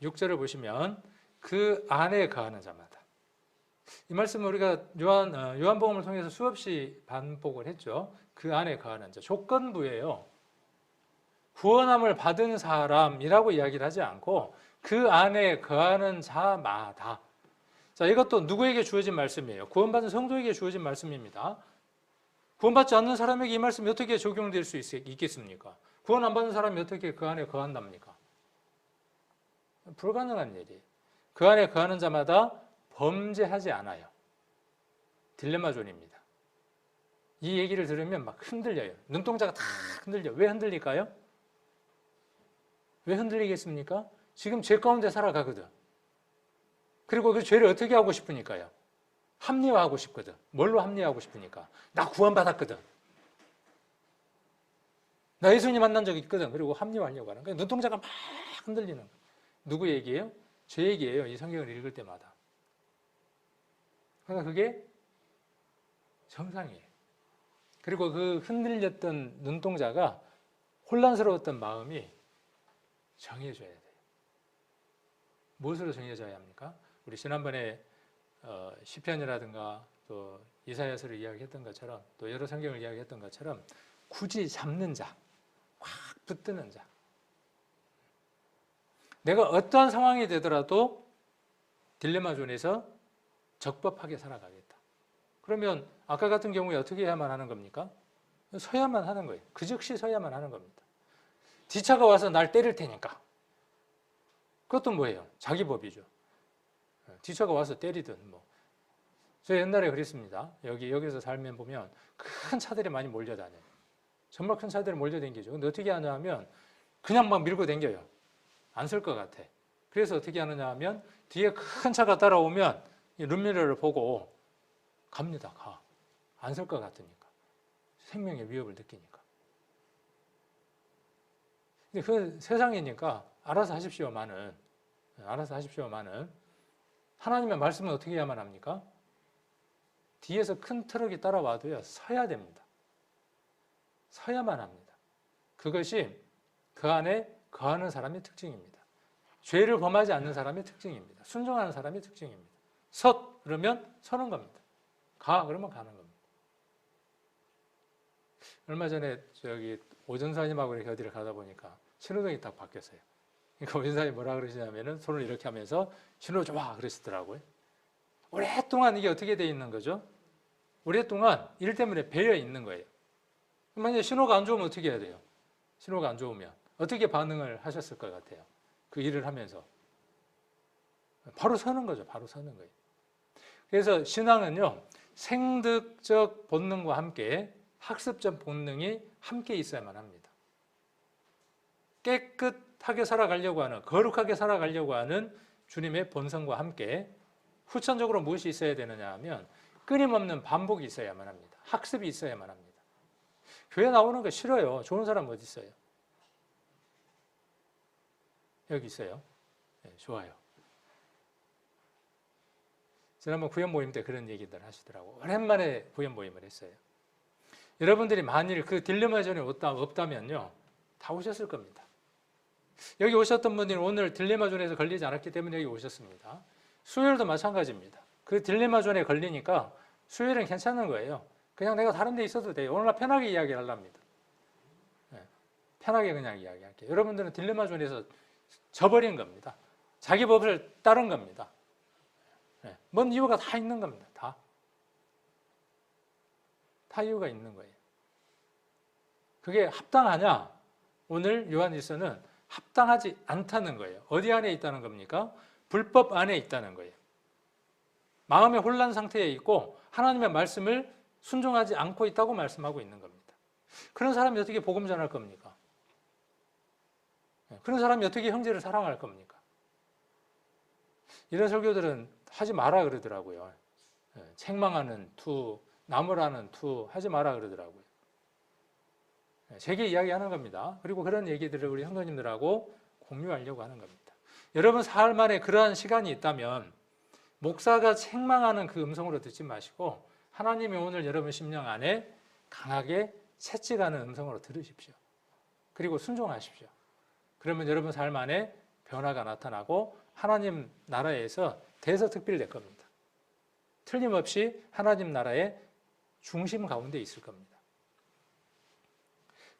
A: 6절을 보시면 그 안에 거하는 자마다. 이 말씀은 우리가 요한복음을 통해서 수없이 반복을 했죠. 그 안에 거하는 자, 조건부예요. 구원함을 받은 사람이라고 이야기를 하지 않고 그 안에 거하는 자마다. 자, 이것도 누구에게 주어진 말씀이에요? 구원받은 성도에게 주어진 말씀입니다. 구원받지 않는 사람에게 이 말씀이 어떻게 적용될 수 있겠습니까? 구원 안 받는 사람이 어떻게 그 안에 거한답니까? 불가능한 일이에요. 그 안에 거하는 자마다 범죄하지 않아요. 딜레마존입니다. 이 얘기를 들으면 막 흔들려요. 눈동자가 다 흔들려. 왜 흔들릴까요? 왜 흔들리겠습니까? 지금 죄 가운데 살아가거든. 그리고 그 죄를 어떻게 하고 싶으니까요? 합리화하고 싶거든. 뭘로 합리화하고 싶으니까? 나 구원받았거든. 나 예수님 만난 적 있거든. 그리고 합리화하려고 하는 거예요. 눈동자가 막 흔들리는 거예요. 누구 얘기예요? 제 얘기예요. 이 성경을 읽을 때마다. 그러니까 그게 정상이에요. 그리고 그 흔들렸던 눈동자가 혼란스러웠던 마음이 정해져야 돼요. 무엇으로 정해져야 합니까? 우리 지난번에 시편이라든가 또 이사야서를 이야기했던 것처럼 또 여러 성경을 이야기했던 것처럼 굳이 잡는 자, 확 붙드는 자. 내가 어떠한 상황이 되더라도 딜레마존에서 적법하게 살아가겠다. 그러면 아까 같은 경우에 어떻게 해야만 하는 겁니까? 서야만 하는 거예요. 그 즉시 서야만 하는 겁니다. 뒤차가 와서 날 때릴 테니까. 그것도 뭐예요? 자기 법이죠. 뒤차가 와서 때리든 뭐. 저 옛날에 그랬습니다. 여기서 살면 보면 큰 차들이 많이 몰려다녀요. 정말 큰 차들이 몰려다니죠. 근데 어떻게 하냐 하면 그냥 막 밀고 다녀요. 안 쓸 것 같아. 그래서 어떻게 하느냐 하면 뒤에 큰 차가 따라오면 이 룸미러를 보고 갑니다. 가. 안 쓸 것 같으니까. 생명의 위협을 느끼니까. 근데 그 세상이니까 알아서 하십시오만은 하나님의 말씀은 어떻게 해야만 합니까? 뒤에서 큰 트럭이 따라와도요, 서야 됩니다. 서야만 합니다. 그것이 그 안에 거하는 사람의 특징입니다. 죄를 범하지 않는 사람의 특징입니다. 순종하는 사람의 특징입니다. 그러면 서는 겁니다. 그러면 가는 겁니다. 얼마 전에 오전사님하고 이렇게 어디를 가다 보니까 신호등이 딱 바뀌었어요. 그러니까 오전사님이 뭐라 그러시냐면은 손을 이렇게 하면서 신호 좋아 그러시더라고요. 오랫동안 이게 어떻게 돼 있는 거죠? 오랫동안 일 때문에 배어 있는 거예요. 만약에 신호가 안 좋으면 어떻게 해야 돼요? 신호가 안 좋으면 어떻게 반응을 하셨을 것 같아요? 그 일을 하면서 바로 서는 거죠. 바로 서는 거예요. 그래서 신앙은요, 생득적 본능과 함께 학습적 본능이 함께 있어야만 합니다. 깨끗하게 살아가려고 하는, 거룩하게 살아가려고 하는 주님의 본성과 함께 후천적으로 무엇이 있어야 되느냐 하면 끊임없는 반복이 있어야만 합니다. 학습이 있어야만 합니다. 교회 나오는 거 싫어요. 좋은 사람 어디 있어요? 여기 있어요. 네, 좋아요. 지난번 구연 모임 때 그런 얘기들 하시더라고. 오랜만에 구연 모임을 했어요. 여러분들이 만일 그 딜레마 존에 없다면요, 다 오셨을 겁니다. 여기 오셨던 분들은 오늘 딜레마 존에서 걸리지 않았기 때문에 여기 오셨습니다. 수요일도 마찬가지입니다. 그 딜레마 존에 걸리니까 수요일은 괜찮은 거예요. 그냥 내가 다른 데 있어도 돼요. 오늘날 편하게 이야기하랍니다. 네, 편하게 그냥 이야기할게요. 여러분들은 딜레마 존에서 져버린 겁니다. 자기 법을 따른 겁니다. 네, 뭔 이유가 다 있는 겁니다. 다 이유가 있는 거예요. 그게 합당하냐? 오늘 요한일서는 합당하지 않다는 거예요. 어디 안에 있다는 겁니까? 불법 안에 있다는 거예요. 마음의 혼란 상태에 있고 하나님의 말씀을 순종하지 않고 있다고 말씀하고 있는 겁니다. 그런 사람이 어떻게 복음 전할 겁니까? 그런 사람이 어떻게 형제를 사랑할 겁니까? 이런 설교들은 하지 마라 그러더라고요. 책망하는 투, 나무라는 투 하지 마라 그러더라고요. 제게 이야기하는 겁니다. 그리고 그런 얘기들을 우리 형제님들하고 공유하려고 하는 겁니다. 여러분 삶 안에 그러한 시간이 있다면 목사가 책망하는 그 음성으로 듣지 마시고 하나님이 오늘 여러분 심령 안에 강하게 채찍하는 음성으로 들으십시오. 그리고 순종하십시오. 그러면 여러분 삶 안에 변화가 나타나고 하나님 나라에서 대서특필될 겁니다. 틀림없이 하나님 나라의 중심 가운데 있을 겁니다.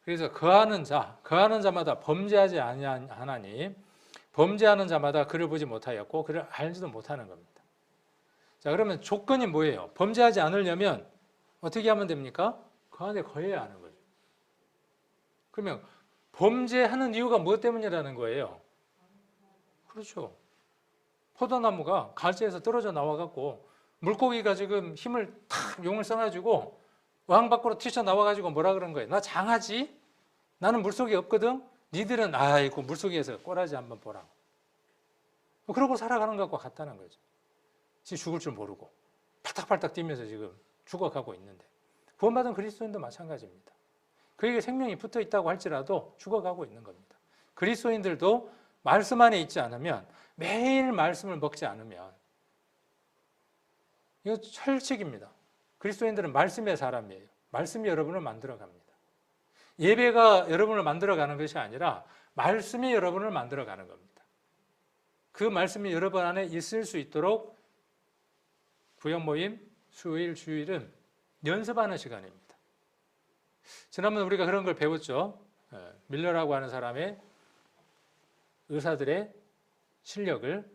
A: 그래서 거하는 자마다 범죄하지 아니하나니 범죄하는 자마다 그를 보지 못하였고 그를 알지도 못하는 겁니다. 자, 그러면 조건이 뭐예요? 범죄하지 않으려면 어떻게 하면 됩니까? 그 안에 거해야 하는 거죠. 그러면 범죄하는 이유가 무엇 때문이라는 거예요? 그렇죠. 포도나무가 갈대에서 떨어져 나와갖고 물고기가 지금 힘을 탁 용을 써가지고 왕 밖으로 튀쳐나와가지고 뭐라 그런 거예요? 나 장하지? 나는 물속에 없거든? 니들은 아이고 물속에서 꼬라지 한번 보라고. 그러고 살아가는 것과 같다는 거죠. 지금 죽을 줄 모르고 팔딱팔딱 뛰면서 지금 죽어가고 있는데 구원받은 그리스도인도 마찬가지입니다. 그에게 생명이 붙어 있다고 할지라도 죽어가고 있는 겁니다. 그리스도인들도 말씀 안에 있지 않으면 매일 말씀을 먹지 않으면 이거 철칙입니다. 그리스도인들은 말씀의 사람이에요. 말씀이 여러분을 만들어갑니다. 예배가 여러분을 만들어가는 것이 아니라 말씀이 여러분을 만들어가는 겁니다. 그 말씀이 여러분 안에 있을 수 있도록 구역 모임, 수요일, 주일은 연습하는 시간입니다. 지난번 우리가 그런 걸 배웠죠. 밀러라고 하는 사람의 의사들의 실력을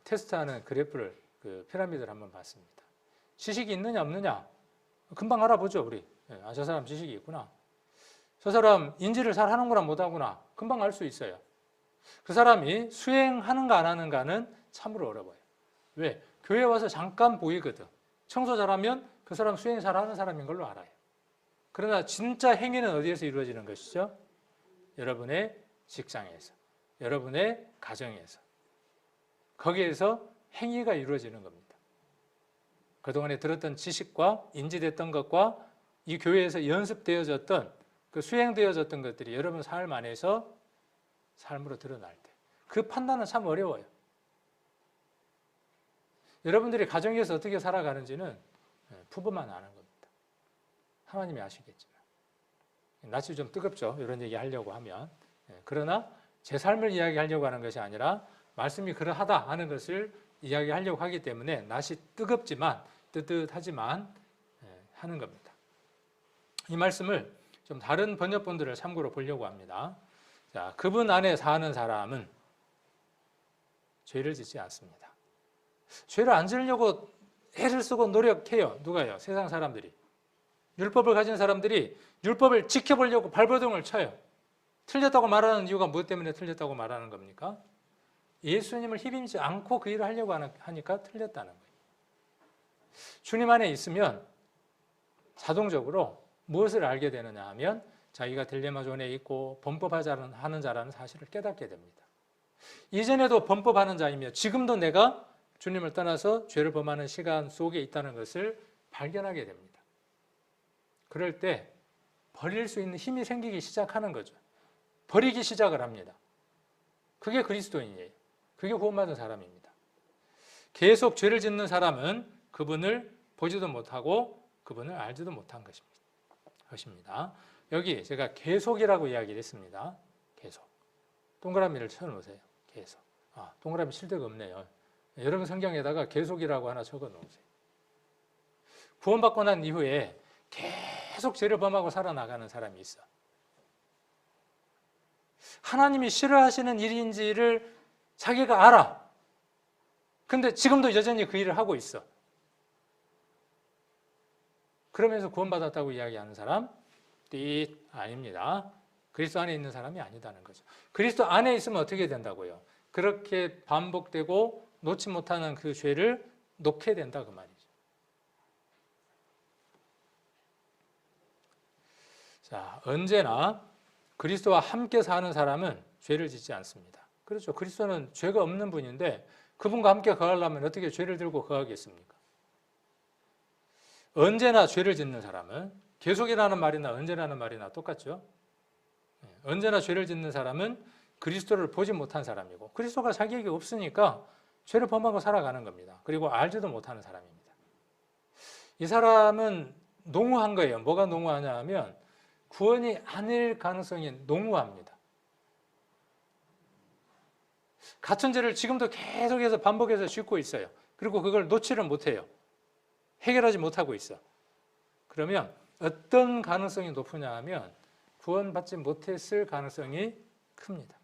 A: 테스트하는 그래프를 그 피라미드를 한번 봤습니다. 지식이 있느냐 없느냐 금방 알아보죠. 우리 저 사람 지식이 있구나. 저 사람 인지를 잘 하는구나 못하구나 금방 알 수 있어요. 그 사람이 수행하는가 안 하는가는 참으로 어려워요. 왜? 교회 와서 잠깐 보이거든. 청소 잘하면 그 사람 수행 잘하는 사람인 걸로 알아요. 그러나 진짜 행위는 어디에서 이루어지는 것이죠? 여러분의 직장에서, 여러분의 가정에서, 거기에서 행위가 이루어지는 겁니다. 그동안에 들었던 지식과 인지됐던 것과 이 교회에서 연습되어졌던 그 수행되어졌던 것들이 여러분 삶 안에서 삶으로 드러날 때 그 판단은 참 어려워요. 여러분들이 가정에서 어떻게 살아가는지는 부부만 아는 겁니다. 하나님이 아시겠지만. 낯이 좀 뜨겁죠. 이런 얘기 하려고 하면. 그러나 제 삶을 이야기하려고 하는 것이 아니라 말씀이 그러하다 하는 것을 이야기하려고 하기 때문에 낯이 뜨겁지만 뜨뜻하지만 하는 겁니다. 이 말씀을 좀 다른 번역본들을 참고로 보려고 합니다. 자, 그분 안에 사는 사람은 죄를 짓지 않습니다. 죄를 안 지으려고 애를 쓰고 노력해요. 누가요? 세상 사람들이. 율법을 가진 사람들이 율법을 지켜보려고 발버둥을 쳐요. 틀렸다고 말하는 이유가 무엇 때문에 틀렸다고 말하는 겁니까? 예수님을 힘입지 않고 그 일을 하려고 하니까 틀렸다는 거예요. 주님 안에 있으면 자동적으로 무엇을 알게 되느냐 하면 자기가 딜레마 존에 있고 범법하는 자라는 사실을 깨닫게 됩니다. 이전에도 범법하는 자이며 지금도 내가 주님을 떠나서 죄를 범하는 시간 속에 있다는 것을 발견하게 됩니다. 그럴 때 버릴 수 있는 힘이 생기기 시작하는 거죠. 버리기 시작을 합니다. 그게 그리스도인이에요. 그게 구원받은 사람입니다. 계속 죄를 짓는 사람은 그분을 보지도 못하고 그분을 알지도 못한 것입니다. 여기 제가 계속이라고 이야기를 했습니다. 계속. 동그라미를 쳐놓으세요. 계속. 동그라미 칠 데가 없네요. 여러분 성경에다가 계속이라고 하나 적어 놓으세요. 구원받고 난 이후에 계속 죄를 범하고 살아나가는 사람이 있어. 하나님이 싫어하시는 일인지를 자기가 알아. 근데 지금도 여전히 그 일을 하고 있어. 그러면서 구원받았다고 이야기하는 사람? 아닙니다. 그리스도 안에 있는 사람이 아니다는 거죠. 그리스도 안에 있으면 어떻게 된다고요? 그렇게 반복되고 놓지 못하는 그 죄를 놓게 된다 그 말이죠. 자, 언제나 그리스도와 함께 사는 사람은 죄를 짓지 않습니다. 그렇죠. 그리스도는 죄가 없는 분인데 그분과 함께 거하려면 어떻게 죄를 들고 거하겠습니까? 언제나 죄를 짓는 사람은, 계속이라는 말이나 언제라는 말이나 똑같죠. 언제나 죄를 짓는 사람은 그리스도를 보지 못한 사람이고 그리스도가 자기에게 없으니까 죄를 범하고 살아가는 겁니다. 그리고 알지도 못하는 사람입니다. 이 사람은 농후한 거예요. 뭐가 농후하냐 하면 구원이 아닐 가능성이 농후합니다. 같은 죄를 지금도 계속해서 반복해서 짓고 있어요. 그리고 그걸 놓지를 못해요. 해결하지 못하고 있어. 그러면 어떤 가능성이 높으냐 하면 구원받지 못했을 가능성이 큽니다.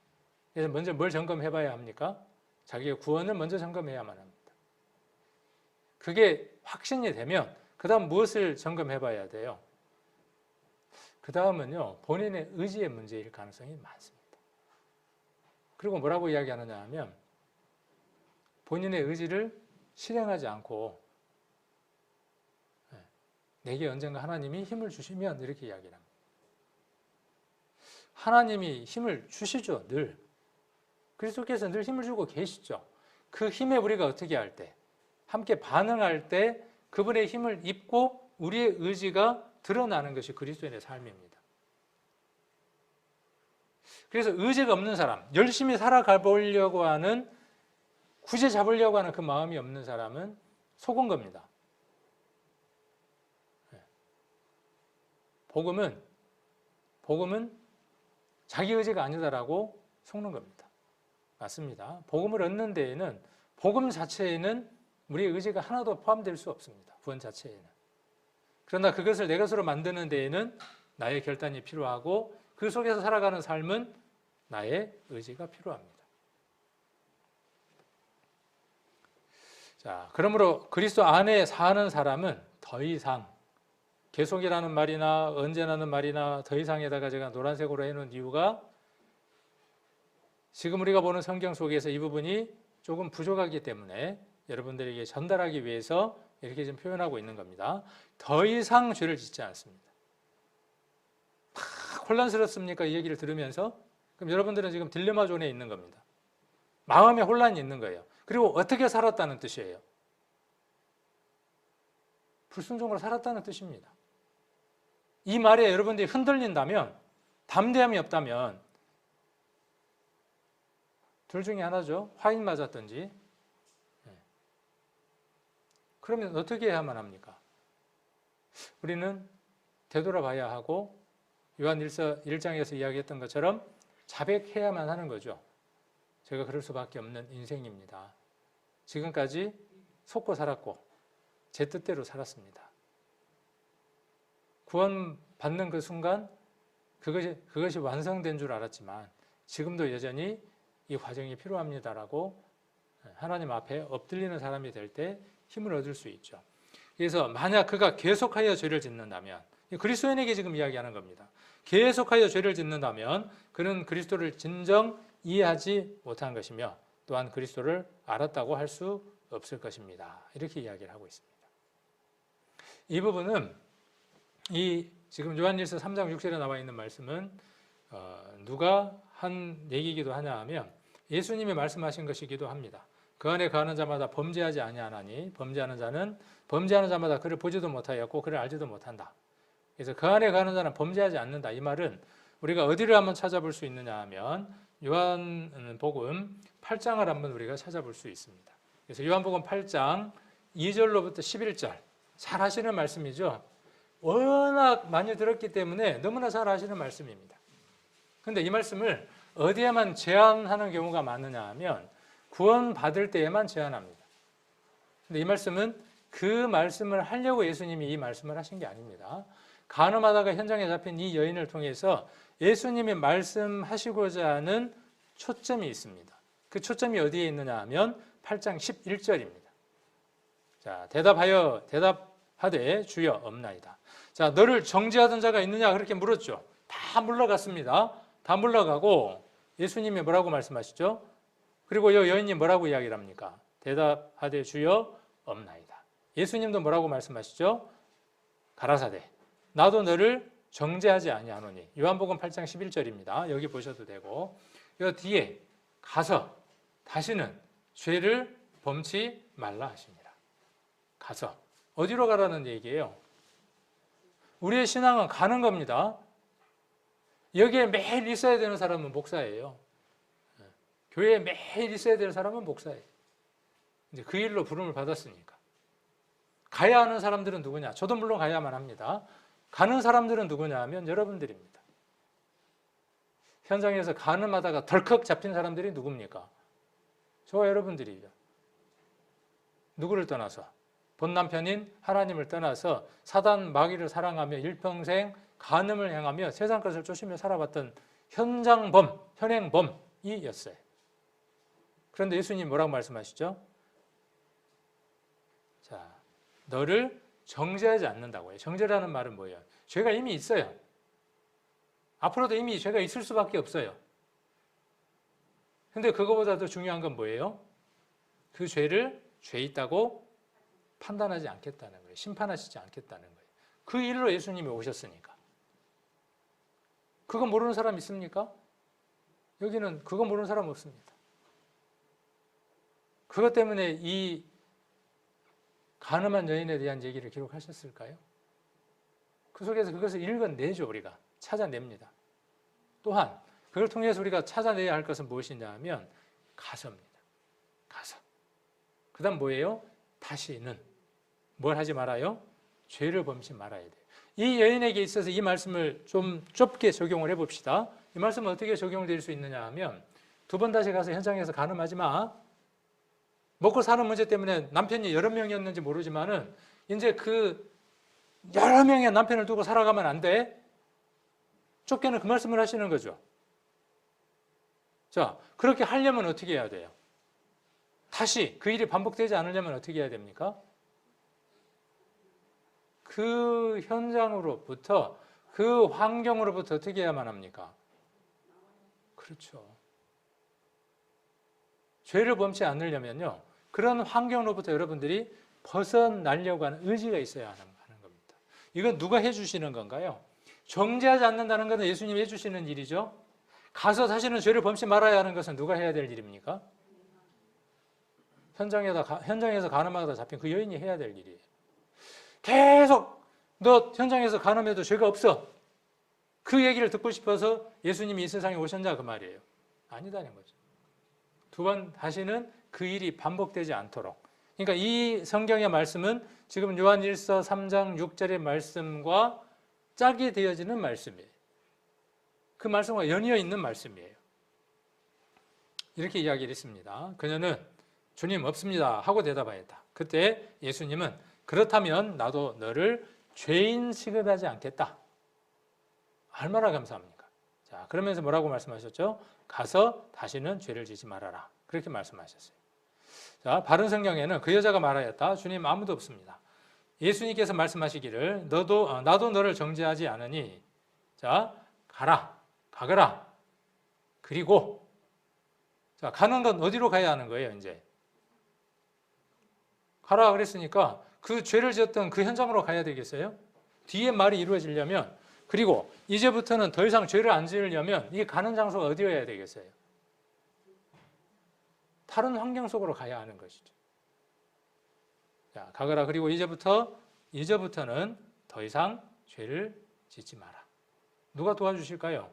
A: 그래서 먼저 뭘 점검해 봐야 합니까? 자기의 구원을 먼저 점검해야만 합니다. 그게 확신이 되면 그 다음 무엇을 점검해 봐야 돼요? 그 다음은요, 본인의 의지의 문제일 가능성이 많습니다. 그리고 뭐라고 이야기하느냐 하면 본인의 의지를 실행하지 않고 내게 언젠가 하나님이 힘을 주시면 이렇게 이야기를 합니다. 하나님이 힘을 주시죠, 늘. 그리스도께서 늘 힘을 주고 계시죠. 그 힘에 우리가 어떻게 할 때, 함께 반응할 때 그분의 힘을 입고 우리의 의지가 드러나는 것이 그리스도인의 삶입니다. 그래서 의지가 없는 사람, 열심히 살아가 보려고 하는, 구제 잡으려고 하는 그 마음이 없는 사람은 속은 겁니다. 복음은 자기 의지가 아니다라고 속는 겁니다. 맞습니다. 복음을 얻는 데에는, 복음 자체에는 우리의 의지가 하나도 포함될 수 없습니다. 구원 자체에는. 그러나 그것을 내 것으로 만드는 데에는 나의 결단이 필요하고 그 속에서 살아가는 삶은 나의 의지가 필요합니다. 자, 그러므로 그리스도 안에 사는 사람은 더 이상 계속이라는 말이나 언제라는 말이나 더 이상에다가 제가 노란색으로 해놓은 이유가 지금 우리가 보는 성경 속에서 이 부분이 조금 부족하기 때문에 여러분들에게 전달하기 위해서 이렇게 좀 표현하고 있는 겁니다. 더 이상 죄를 짓지 않습니다. 혼란스럽습니까? 이 얘기를 들으면서? 그럼 여러분들은 지금 딜레마 존에 있는 겁니다. 마음에 혼란이 있는 거예요. 그리고 어떻게 살았다는 뜻이에요? 불순종으로 살았다는 뜻입니다. 이 말에 여러분들이 흔들린다면, 담대함이 없다면 둘 중에 하나죠. 화인 맞았든지. 그러면 어떻게 해야만 합니까? 우리는 되돌아봐야 하고 요한일서 1장에서 이야기했던 것처럼 자백해야만 하는 거죠. 제가 그럴 수밖에 없는 인생입니다. 지금까지 속고 살았고 제 뜻대로 살았습니다. 구원 받는 그 순간 그것이 완성된 줄 알았지만 지금도 여전히 이 과정이 필요합니다라고 하나님 앞에 엎드리는 사람이 될 때 힘을 얻을 수 있죠. 그래서 만약 그가 계속하여 죄를 짓는다면, 그리스도인에게 지금 이야기하는 겁니다. 계속하여 죄를 짓는다면 그는 그리스도를 진정 이해하지 못한 것이며 또한 그리스도를 알았다고 할 수 없을 것입니다. 이렇게 이야기를 하고 있습니다. 이 부분은 이 지금 요한일서 3장 6절에 나와 있는 말씀은 누가 한 얘기이기도 하냐 하면 예수님이 말씀하신 것이기도 합니다. 그 안에 거하는 자마다 범죄하지 아니하나니 범죄하는 자마다 그를 보지도 못하였고 그를 알지도 못한다. 그래서 그 안에 거하는 자는 범죄하지 않는다. 이 말은 우리가 어디를 한번 찾아볼 수 있느냐 하면 요한복음 8장을 한번 우리가 찾아볼 수 있습니다. 그래서 요한복음 8장 2절로부터 11절 잘 하시는 말씀이죠. 워낙 많이 들었기 때문에 너무나 잘 하시는 말씀입니다. 그런데 이 말씀을 어디에만 제한하는 경우가 많으냐 하면 구원받을 때에만 제한합니다. 근데 이 말씀은 그 말씀을 하려고 예수님이 이 말씀을 하신 게 아닙니다. 간음하다가 현장에 잡힌 이 여인을 통해서 예수님이 말씀하시고자 하는 초점이 있습니다. 그 초점이 어디에 있느냐 하면 8장 11절입니다. 자, 대답하되 주여 없나이다. 자, 너를 정죄하던 자가 있느냐 그렇게 물었죠. 다 물러갔습니다. 다 물러가고 예수님이 뭐라고 말씀하시죠? 그리고 이 여인이 뭐라고 이야기를 합니까? 대답하되 주여 없나이다. 예수님도 뭐라고 말씀하시죠? 가라사대 나도 너를 정죄하지 아니하노니. 요한복음 8장 11절입니다. 여기 보셔도 되고 이 뒤에 가서 다시는 죄를 범치 말라 하시니라. 가서 어디로 가라는 얘기예요? 우리의 신앙은 가는 겁니다. 여기에 매일 있어야 되는 사람은 목사예요. 교회에 매일 있어야 되는 사람은 목사예요. 이제 그 일로 부름을 받았으니까. 가야 하는 사람들은 누구냐? 저도 물론 가야만 합니다. 가는 사람들은 누구냐 하면 여러분들입니다. 현장에서 간음하다가 덜컥 잡힌 사람들이 누굽니까? 저와 여러분들이죠. 누구를 떠나서? 본 남편인 하나님을 떠나서 사단 마귀를 사랑하며 일평생 간음을 행하며 세상 것을 쫓으며 살아봤던 현장범, 현행범이었어요. 그런데 예수님 뭐라고 말씀하시죠? 자, 너를 정죄하지 않는다고 해요. 정죄라는 말은 뭐예요? 죄가 이미 있어요. 앞으로도 이미 죄가 있을 수밖에 없어요. 근데 그거보다 더 중요한 건 뭐예요? 그 죄를 죄 있다고 판단하지 않겠다는 거예요. 심판하시지 않겠다는 거예요. 그 일로 예수님이 오셨으니까. 그거 모르는 사람 있습니까? 여기는 그거 모르는 사람 없습니다. 그것 때문에 이 간음한 여인에 대한 얘기를 기록하셨을까요? 그 속에서 그것을 읽어내죠. 우리가 찾아냅니다. 또한 그걸 통해서 우리가 찾아내야 할 것은 무엇이냐 하면 가서입니다. 가서. 그 다음 뭐예요? 다시는 뭘 하지 말아요? 죄를 범치 말아야 돼요. 이 여인에게 있어서 이 말씀을 좀 좁게 적용을 해봅시다. 이 말씀은 어떻게 적용될 수 있느냐 하면 두 번 다시 가서 현장에서 간음하지 마. 먹고 사는 문제 때문에 남편이 여러 명이었는지 모르지만은 이제 그 여러 명의 남편을 두고 살아가면 안 돼. 좁게는 그 말씀을 하시는 거죠. 자, 그렇게 하려면 어떻게 해야 돼요? 다시 그 일이 반복되지 않으려면 어떻게 해야 됩니까? 그 현장으로부터, 그 환경으로부터 어떻게 해야만 합니까? 그렇죠. 죄를 범치 않으려면요, 그런 환경으로부터 여러분들이 벗어나려고 하는 의지가 있어야 하는 겁니다. 이건 누가 해주시는 건가요? 정죄하지 않는다는 것은 예수님이 해주시는 일이죠. 가서 다시는 죄를 범치 말아야 하는 것은 누가 해야 될 일입니까? 현장에서 간음하다 잡힌 그 여인이 해야 될 일이에요. 계속 너 현장에서 간음해도 죄가 없어. 그 얘기를 듣고 싶어서 예수님이 이 세상에 오셨냐 그 말이에요. 아니다는 거죠. 두 번 다시는 그 일이 반복되지 않도록. 그러니까 이 성경의 말씀은 지금 요한일서 3장 6절의 말씀과 짝이 되어지는 말씀이에요. 그 말씀과 연이어 있는 말씀이에요. 이렇게 이야기를 했습니다. 그녀는 주님 없습니다 하고 대답하였다. 그때 예수님은 그렇다면 나도 너를 죄인 취급하지 않겠다. 얼마나 감사합니까? 자, 그러면서 뭐라고 말씀하셨죠? 가서 다시는 죄를 지지 말아라. 그렇게 말씀하셨어요. 자, 바른 성경에는 그 여자가 말하였다. 주님 아무도 없습니다. 예수님께서 말씀하시기를 나도 너를 정죄하지 않으니 자, 가거라. 그리고 자, 가는 건 어디로 가야 하는 거예요, 이제? 가라 그랬으니까 그 죄를 지었던 그 현장으로 가야 되겠어요? 뒤에 말이 이루어지려면 그리고 이제부터는 더 이상 죄를 안 지으려면 이 가는 장소가 어디여야 되겠어요? 다른 환경 속으로 가야 하는 것이죠. 자, 가거라. 그리고 이제부터는 더 이상 죄를 짓지 마라. 누가 도와주실까요?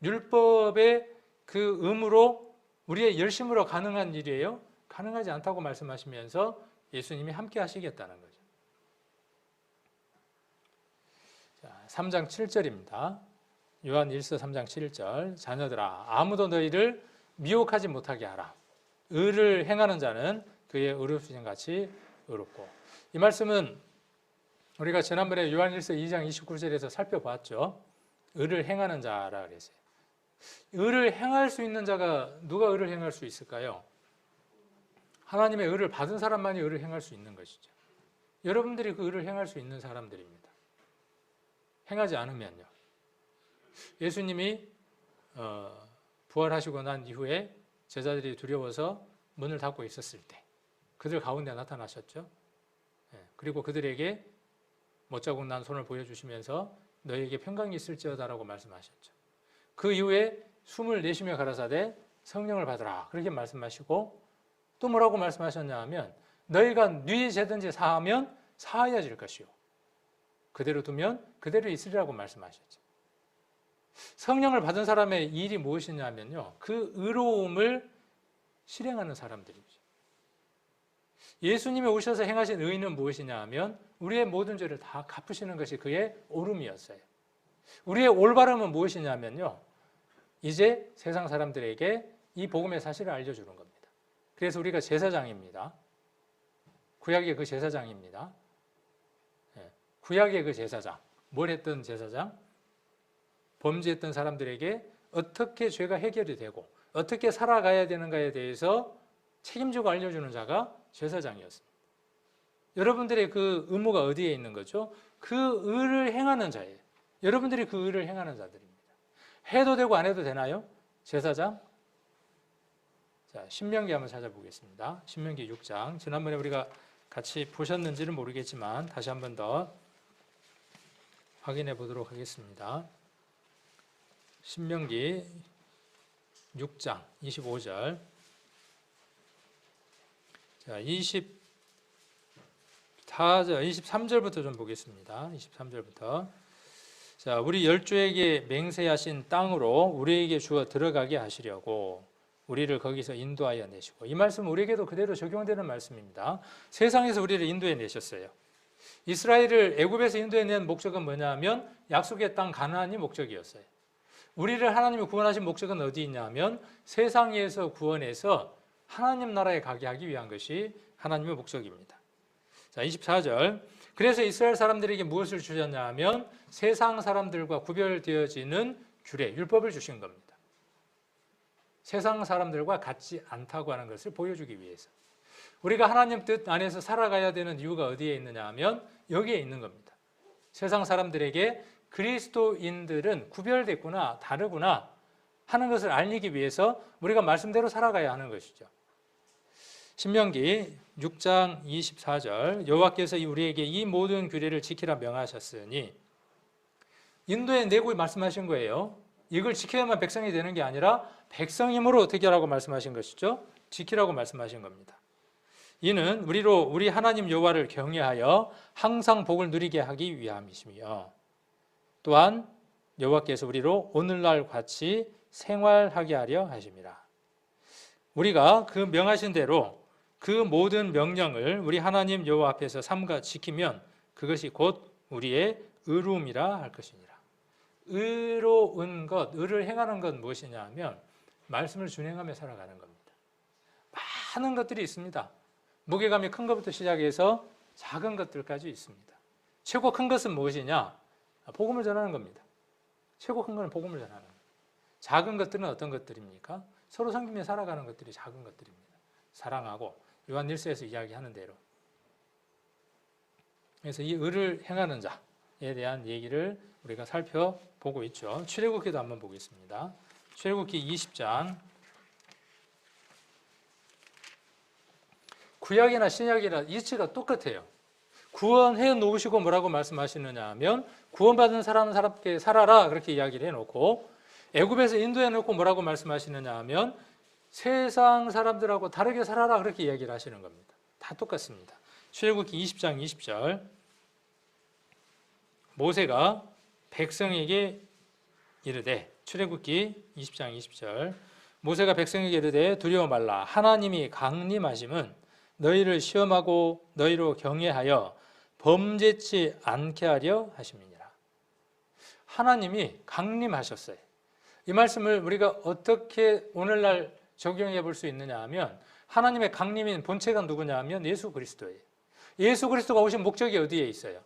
A: 율법의 그 의무로 우리의 열심으로 가능한 일이에요? 가능하지 않다고 말씀하시면서 예수님이 함께 하시겠다는 거죠. 자, 3장 7절입니다. 요한 1서 3장 7절. 자녀들아, 아무도 너희를 미혹하지 못하게 하라. 의를 행하는 자는 그의 의롭심 같이 의롭고. 이 말씀은 우리가 지난번에 요한 1서 2장 29절에서 살펴봤죠. 의를 행하는 자라 그랬어요. 의를 행할 수 있는 자가 누가 의를 행할 수 있을까요? 하나님의 의를 받은 사람만이 의를 행할 수 있는 것이죠. 여러분들이 그 의를 행할 수 있는 사람들입니다. 행하지 않으면요. 예수님이 부활하시고 난 이후에 제자들이 두려워서 문을 닫고 있었을 때 그들 가운데 나타나셨죠. 그리고 그들에게 못자국 난 손을 보여주시면서 너희에게 평강이 있을지어다라고 말씀하셨죠. 그 이후에 숨을 내쉬며 가라사대 성령을 받으라 그렇게 말씀하시고 또 뭐라고 말씀하셨냐 하면 너희가 네 죄든지 사하면 사하여질 것이요 그대로 두면 그대로 있으리라고 말씀하셨죠. 성령을 받은 사람의 일이 무엇이냐면요, 그 의로움을 실행하는 사람들이죠. 예수님이 오셔서 행하신 의는 무엇이냐 하면 우리의 모든 죄를 다 갚으시는 것이 그의 옳음이었어요. 우리의 올바름은 무엇이냐면요, 이제 세상 사람들에게 이 복음의 사실을 알려주는 겁니다. 그래서 우리가 제사장입니다. 구약의 그 제사장입니다. 구약의 그 제사장, 뭘 했던 제사장? 범죄했던 사람들에게 어떻게 죄가 해결이 되고 어떻게 살아가야 되는가에 대해서 책임지고 알려주는 자가 제사장이었습니다. 여러분들의 그 의무가 어디에 있는 거죠? 그 의를 행하는 자예요. 여러분들이 그 의를 행하는 자들입니다. 해도 되고 안 해도 되나요? 제사장? 자, 신명기 한번 찾아보겠습니다. 신명기 6장. 지난번에 우리가 같이 보셨는지는 모르겠지만 다시 한번 더 확인해 보도록 하겠습니다. 신명기 6장 25절. 자, 23절부터 좀 보겠습니다. 23절부터. 자, 우리 열조에게 맹세하신 땅으로 우리에게 주어 들어가게 하시려고 우리를 거기서 인도하여 내시고, 이 말씀은 우리에게도 그대로 적용되는 말씀입니다. 세상에서 우리를 인도해 내셨어요. 이스라엘을 애굽에서 인도해 낸 목적은 뭐냐면 약속의 땅 가나안이 목적이었어요. 우리를 하나님이 구원하신 목적은 어디 있냐면 세상에서 구원해서 하나님 나라에 가게 하기 위한 것이 하나님의 목적입니다. 자, 24절. 그래서 이스라엘 사람들에게 무엇을 주셨냐 하면 세상 사람들과 구별되어지는 규례, 율법을 주신 겁니다. 세상 사람들과 같지 않다고 하는 것을 보여주기 위해서. 우리가 하나님 뜻 안에서 살아가야 되는 이유가 어디에 있느냐 하면 여기에 있는 겁니다. 세상 사람들에게 그리스도인들은 구별됐구나, 다르구나 하는 것을 알리기 위해서 우리가 말씀대로 살아가야 하는 것이죠. 신명기 6장 24절. 여호와께서 우리에게 이 모든 규례를 지키라 명하셨으니, 인도에 내고 말씀하신 거예요. 이걸 지켜야만 백성이 되는 게 아니라 백성임으로 어떻게 하라고 말씀하신 것이죠? 지키라고 말씀하신 겁니다. 이는 우리 하나님 여호와를 경외하여 항상 복을 누리게 하기 위함이시며, 또한 여호와께서 우리로 오늘날 같이 생활하게 하려 하심이라. 우리가 그 명하신 대로 그 모든 명령을 우리 하나님 여호와 앞에서 삼가 지키면 그것이 곧 우리의 의로움이라 할 것이니라. 의로운 것, 의를 행하는 것 무엇이냐 하면 말씀을 준행하며 살아가는 겁니다. 많은 것들이 있습니다. 무게감이 큰 것부터 시작해서 작은 것들까지 있습니다. 최고 큰 것은 무엇이냐? 복음을 전하는 겁니다. 최고 큰 것은 복음을 전하는 겁니다. 작은 것들은 어떤 것들입니까? 서로 섬기며 살아가는 것들이 작은 것들입니다. 사랑하고 요한 1서에서 이야기하는 대로. 그래서 이 의를 행하는 자에 대한 얘기를 우리가 살펴보고 있죠. 출애굽기도 한번 보겠습니다. 출애굽기 20장. 구약이나 신약이나 이치가 똑같아요. 구원해 놓으시고 뭐라고 말씀하시느냐 하면 구원받은 사람답게 살아라 그렇게 이야기를 해놓고 애굽에서 인도해 놓고 뭐라고 말씀하시느냐 하면 세상 사람들하고 다르게 살아라 그렇게 이야기를 하시는 겁니다. 다 똑같습니다. 출애굽기 20장 20절 모세가 백성에게 이르되 출애굽기 20장 20절 모세가 백성에게 이르되 두려워 말라 하나님이 강림하심은 너희를 시험하고 너희로 경외하여 범죄치 않게 하려 하심이니라. 하나님이 강림하셨어요. 이 말씀을 우리가 어떻게 오늘날 적용해 볼 수 있느냐 하면 하나님의 강림인 본체가 누구냐 하면 예수 그리스도예요. 예수 그리스도가 오신 목적이 어디에 있어요?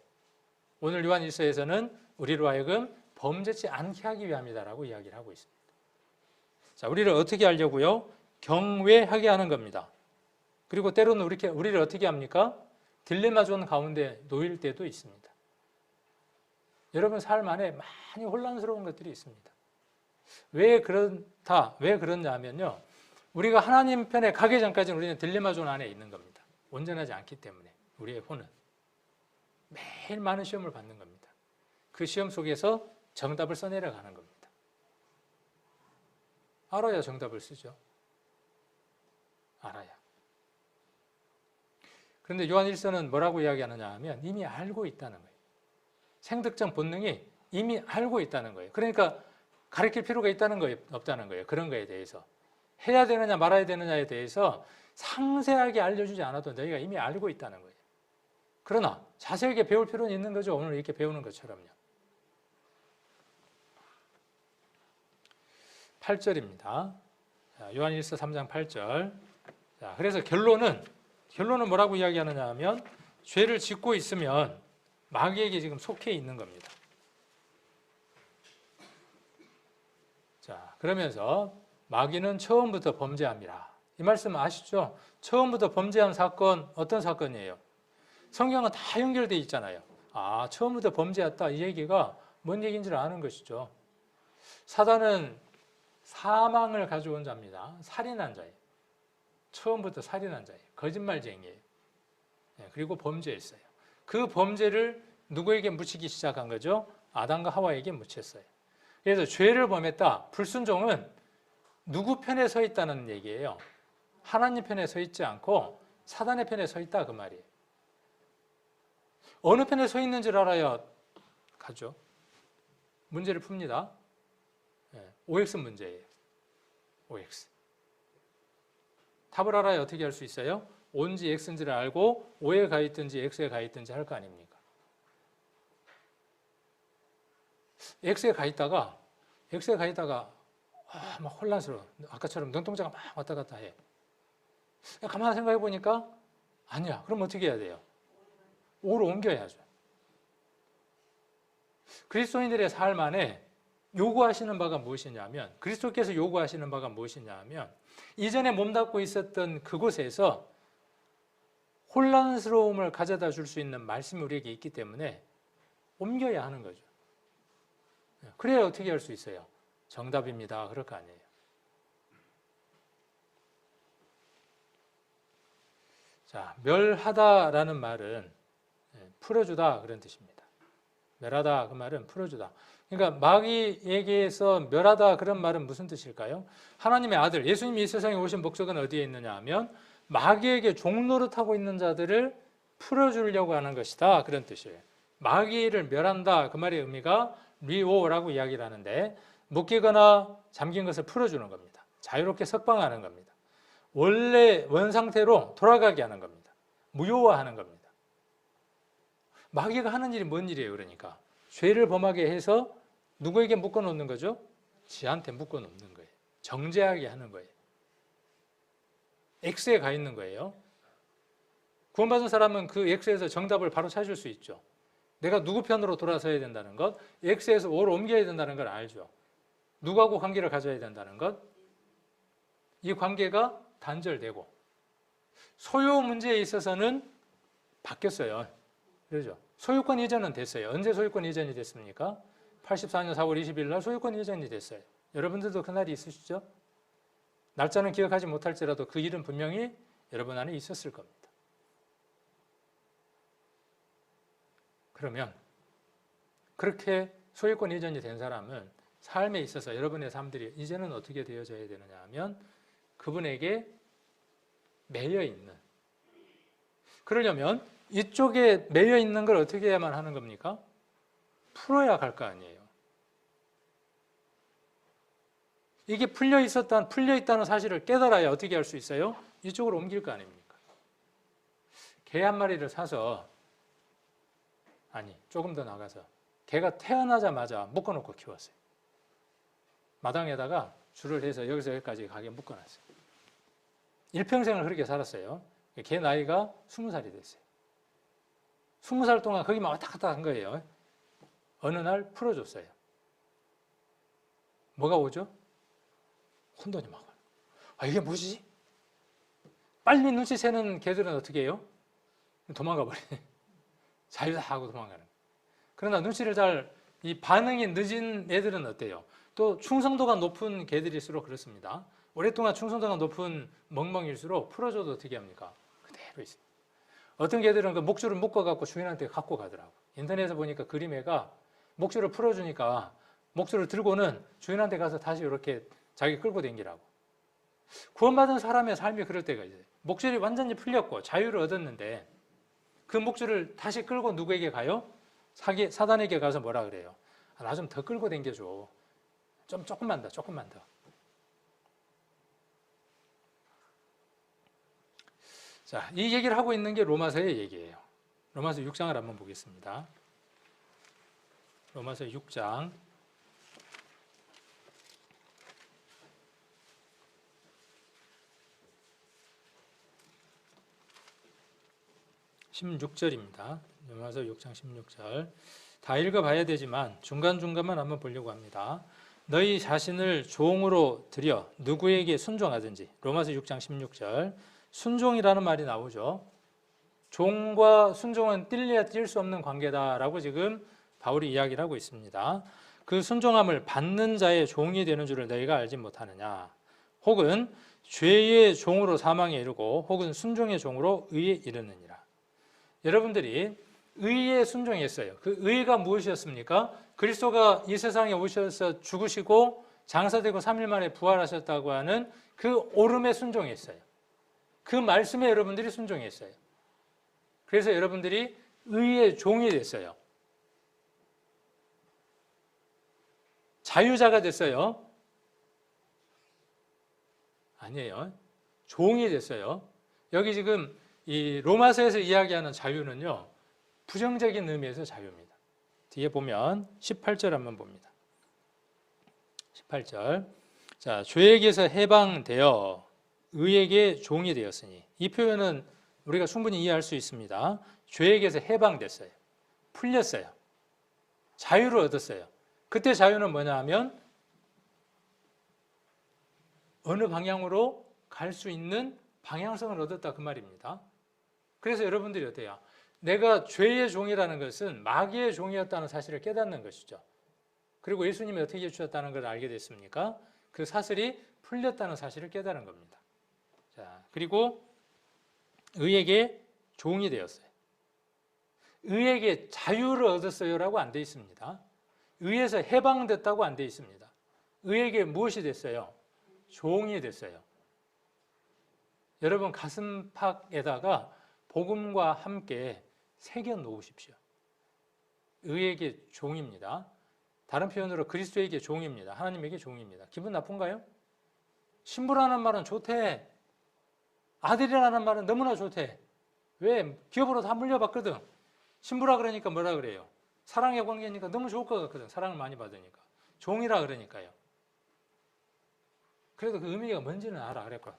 A: 오늘 요한 1서에서는 우리로 하여금 범죄치 않게 하기 위함이다라고 이야기를 하고 있습니다. 자, 우리를 어떻게 하려고요? 경외하게 하는 겁니다. 그리고 때로는 우리를 어떻게 합니까? 딜레마 존 가운데 놓일 때도 있습니다. 여러분 삶 안에 많이 혼란스러운 것들이 있습니다. 왜 그렇냐 하면요. 우리가 하나님 편에 가기 전까지는 우리는 딜레마 존 안에 있는 겁니다. 온전하지 않기 때문에 우리의 혼은 매일 많은 시험을 받는 겁니다. 그 시험 속에서 정답을 써내려가는 겁니다. 알아야 정답을 쓰죠. 알아야. 그런데 요한 1서는 뭐라고 이야기하느냐 하면 이미 알고 있다는 거예요. 생득적 본능이 이미 알고 있다는 거예요. 그러니까 가르칠 필요가 있다는 거예요, 없다는 거예요. 그런 거에 대해서. 해야 되느냐 말아야 되느냐에 대해서 상세하게 알려주지 않아도 너희가 이미 알고 있다는 거예요. 그러나 자세하게 배울 필요는 있는 거죠. 오늘 이렇게 배우는 것처럼요. 8절입니다. 요한 1서 3장 8절. 자, 그래서 결론은 뭐라고 이야기하느냐 하면 죄를 짓고 있으면 마귀에게 지금 속해 있는 겁니다. 자, 그러면서 마귀는 처음부터 범죄함이라. 이 말씀 아시죠? 처음부터 범죄한 사건 어떤 사건이에요? 성경은 다 연결되어 있잖아요. 아, 처음부터 범죄했다 이 얘기가 뭔 얘기인지를 아는 것이죠. 사단은 사망을 가져온 자입니다. 살인한 자예요. 처음부터 살인한 자예요. 거짓말쟁이에요. 그리고 범죄했어요. 그 범죄를 누구에게 묻히기 시작한 거죠? 아담과 하와에게 묻혔어요. 그래서 죄를 범했다. 불순종은 누구 편에 서 있다는 얘기예요. 하나님 편에 서 있지 않고 사단의 편에 서 있다 그 말이에요. 어느 편에 서 있는 줄 알아야 가죠. 문제를 풉니다. OX 문제예요. OX. 답을 알아야 어떻게 할 수 있어요? O인지 X인지를 알고 O에 가 있든지 X에 가 있든지 할 거 아닙니까? X에 가 있다가 막 혼란스러워. 아까처럼 눈동자가 막 왔다 갔다 해. 가만히 생각해 보니까 아니야. 그럼 어떻게 해야 돼요? O로 옮겨야죠. 그리스도인들의 삶 안에 요구하시는 바가 무엇이냐면 그리스도께서 요구하시는 바가 무엇이냐면 이전에 몸담고 있었던 그곳에서 혼란스러움을 가져다 줄 수 있는 말씀이 우리에게 있기 때문에 옮겨야 하는 거죠. 그래야 어떻게 할 수 있어요? 정답입니다. 그럴 거 아니에요. 자, 멸하다라는 말은 풀어주다 그런 뜻입니다. 멸하다 그 말은 풀어주다. 그러니까 마귀에게서 멸하다 그런 말은 무슨 뜻일까요? 하나님의 아들 예수님이 이 세상에 오신 목적은 어디에 있느냐 하면 마귀에게 종노릇하고 있는 자들을 풀어주려고 하는 것이다 그런 뜻이에요. 마귀를 멸한다 그 말의 의미가 리오라고 이야기를 하는데 묶이거나 잠긴 것을 풀어주는 겁니다. 자유롭게 석방하는 겁니다. 원래 원상태로 돌아가게 하는 겁니다. 무효화하는 겁니다. 마귀가 하는 일이 뭔 일이에요? 그러니까 죄를 범하게 해서 누구에게 묶어놓는 거죠? 지한테 묶어놓는 거예요. 정죄하게 하는 거예요. X에 가 있는 거예요. 구원받은 사람은 그 X에서 정답을 바로 찾을 수 있죠. 내가 누구 편으로 돌아서야 된다는 것, X에서 O로 옮겨야 된다는 걸 알죠. 누구하고 관계를 가져야 된다는 것, 이 관계가 단절되고 소유 문제에 있어서는 바뀌었어요. 그렇죠? 소유권 이전은 됐어요. 언제 소유권 이전이 됐습니까? 84년 4월 20일 날 소유권 이전이 됐어요. 여러분들도 그날이 있으시죠? 날짜는 기억하지 못할지라도 그 일은 분명히 여러분 안에 있었을 겁니다. 그러면 그렇게 소유권 이전이 된 사람은 삶에 있어서 여러분의 삶들이 이제는 어떻게 되어져야 되느냐 하면 그분에게 매여 있는, 그러려면 이쪽에 매여 있는 걸 어떻게 해야만 하는 겁니까? 풀어야 할 거 아니에요. 이게 풀려 있다는 사실을 깨달아야 어떻게 할 수 있어요? 이쪽으로 옮길 거 아닙니까? 개 한 마리를 사서, 아니 조금 더 나가서 개가 태어나자마자 묶어놓고 키웠어요. 마당에다가 줄을 해서 여기서 여기까지 가게 묶어놨어요. 일평생을 그렇게 살았어요. 개 나이가 20살이 됐어요. 20살 동안 거기만 왔다 갔다 한 거예요. 어느 날 풀어줬어요. 뭐가 오죠? 혼돈이 막 와요. 아, 이게 뭐지? 빨리 눈치 채는 개들은 어떻게 해요? 도망가 버리네. 자유다 하고 도망가는 거예요. 그러나 눈치를 이 반응이 늦은 애들은 어때요? 또 충성도가 높은 개들일수록 그렇습니다. 오랫동안 충성도가 높은 멍멍일수록 풀어줘도 어떻게 합니까? 그대로 있어요. 어떤 개들은 그 목줄을 묶어갖고 주인한테 갖고 가더라고. 인터넷에서 보니까 그림애가 목줄을 풀어주니까 목줄을 들고는 주인한테 가서 다시 이렇게 자기 끌고 다니라고. 구원받은 사람의 삶이 그럴 때가 있어요. 목줄이 완전히 풀렸고 자유를 얻었는데 그 목줄을 다시 끌고 누구에게 가요? 사단에게 가서 뭐라 그래요? 아, 나 좀 더 끌고 다녀줘. 조금만 더. 자, 이 얘기를 하고 있는 게 로마서의 얘기예요. 로마서 6장을 한번 보겠습니다. 로마서 6장 16절입니다. 로마서 6장 16절. 다 읽어봐야 되지만 중간중간만 한번 보려고 합니다. 너희 자신을 종으로 들여 누구에게 순종하든지. 로마서 6장 16절. 순종이라는 말이 나오죠. 종과 순종은 뗄래야 뗄 수 없는 관계다라고 지금 바울이 이야기를 하고 있습니다. 그 순종함을 받는 자의 종이 되는 줄을 너희가 알지 못하느냐. 혹은 죄의 종으로 사망에 이르고 혹은 순종의 종으로 의에 이르느니라. 여러분들이 의에 순종했어요. 그 의가 무엇이었습니까? 그리스도가 이 세상에 오셔서 죽으시고 장사되고 3일 만에 부활하셨다고 하는 그 오름에 순종했어요. 그 말씀에 여러분들이 순종했어요. 그래서 여러분들이 의의 종이 됐어요. 자유자가 됐어요. 아니에요. 종이 됐어요. 여기 지금 이 로마서에서 이야기하는 자유는요, 부정적인 의미에서 자유입니다. 뒤에 보면 18절 한번 봅니다. 18절. 자, 죄에게서 해방되어 의에게 종이 되었으니. 이 표현은 우리가 충분히 이해할 수 있습니다. 죄에게서 해방됐어요. 풀렸어요. 자유를 얻었어요. 그때 자유는 뭐냐 하면 어느 방향으로 갈 수 있는 방향성을 얻었다 그 말입니다. 그래서 여러분들이 어때요? 내가 죄의 종이라는 것은 마귀의 종이었다는 사실을 깨닫는 것이죠. 그리고 예수님이 어떻게 해주셨다는 걸 알게 됐습니까? 그 사슬이 풀렸다는 사실을 깨달은 겁니다. 자, 그리고 의에게 종이 되었어요. 의에게 자유를 얻었어요라고 안 돼 있습니다. 의에서 해방됐다고 안 돼 있습니다. 의에게 무엇이 됐어요? 종이 됐어요. 여러분 가슴팍에다가 복음과 함께 새겨 놓으십시오. 의에게 종입니다. 다른 표현으로 그리스도에게 종입니다. 하나님에게 종입니다. 기분 나쁜가요? 신부라는 말은 좋대. 아들이라는 말은 너무나 좋대. 왜? 기업으로 다 물려받거든. 신부라 그러니까 뭐라 그래요? 사랑의 관계니까 너무 좋을 것 같거든. 사랑을 많이 받으니까. 종이라 그러니까요. 그래도 그 의미가 뭔지는 알아. 그랬고.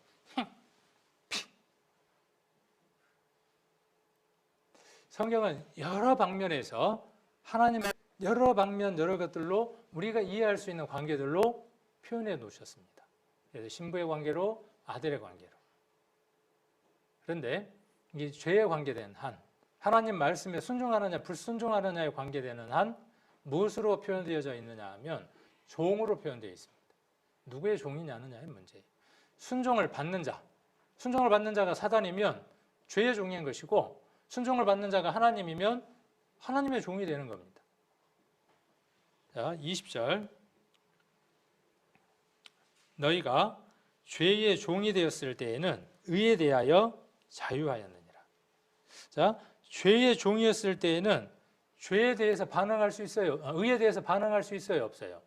A: 성경은 여러 방면에서 하나님의 여러 방면, 여러 것들로 우리가 이해할 수 있는 관계들로 표현해 놓으셨습니다. 그래서 신부의 관계로, 아들의 관계로. 그런데 이 죄에 관계된 한, 하나님 말씀에 순종하느냐 불순종하느냐에 관계되는 한 무엇으로 표현되어져 있느냐 하면 종으로 표현되어 있습니다. 누구의 종이냐느냐의 문제예요. 순종을 받는 자가 사단이면 죄의 종인 것이고, 순종을 받는 자가 하나님이면 하나님의 종이 되는 겁니다. 자, 20절. 너희가 죄의 종이 되었을 때에는 의에 대하여 자유하였느니라. 자, 죄의 종이었을 때에는 죄에 대해서 반응할 수 있어요? 의에 대해서 반응할 수 있어요? 없어요?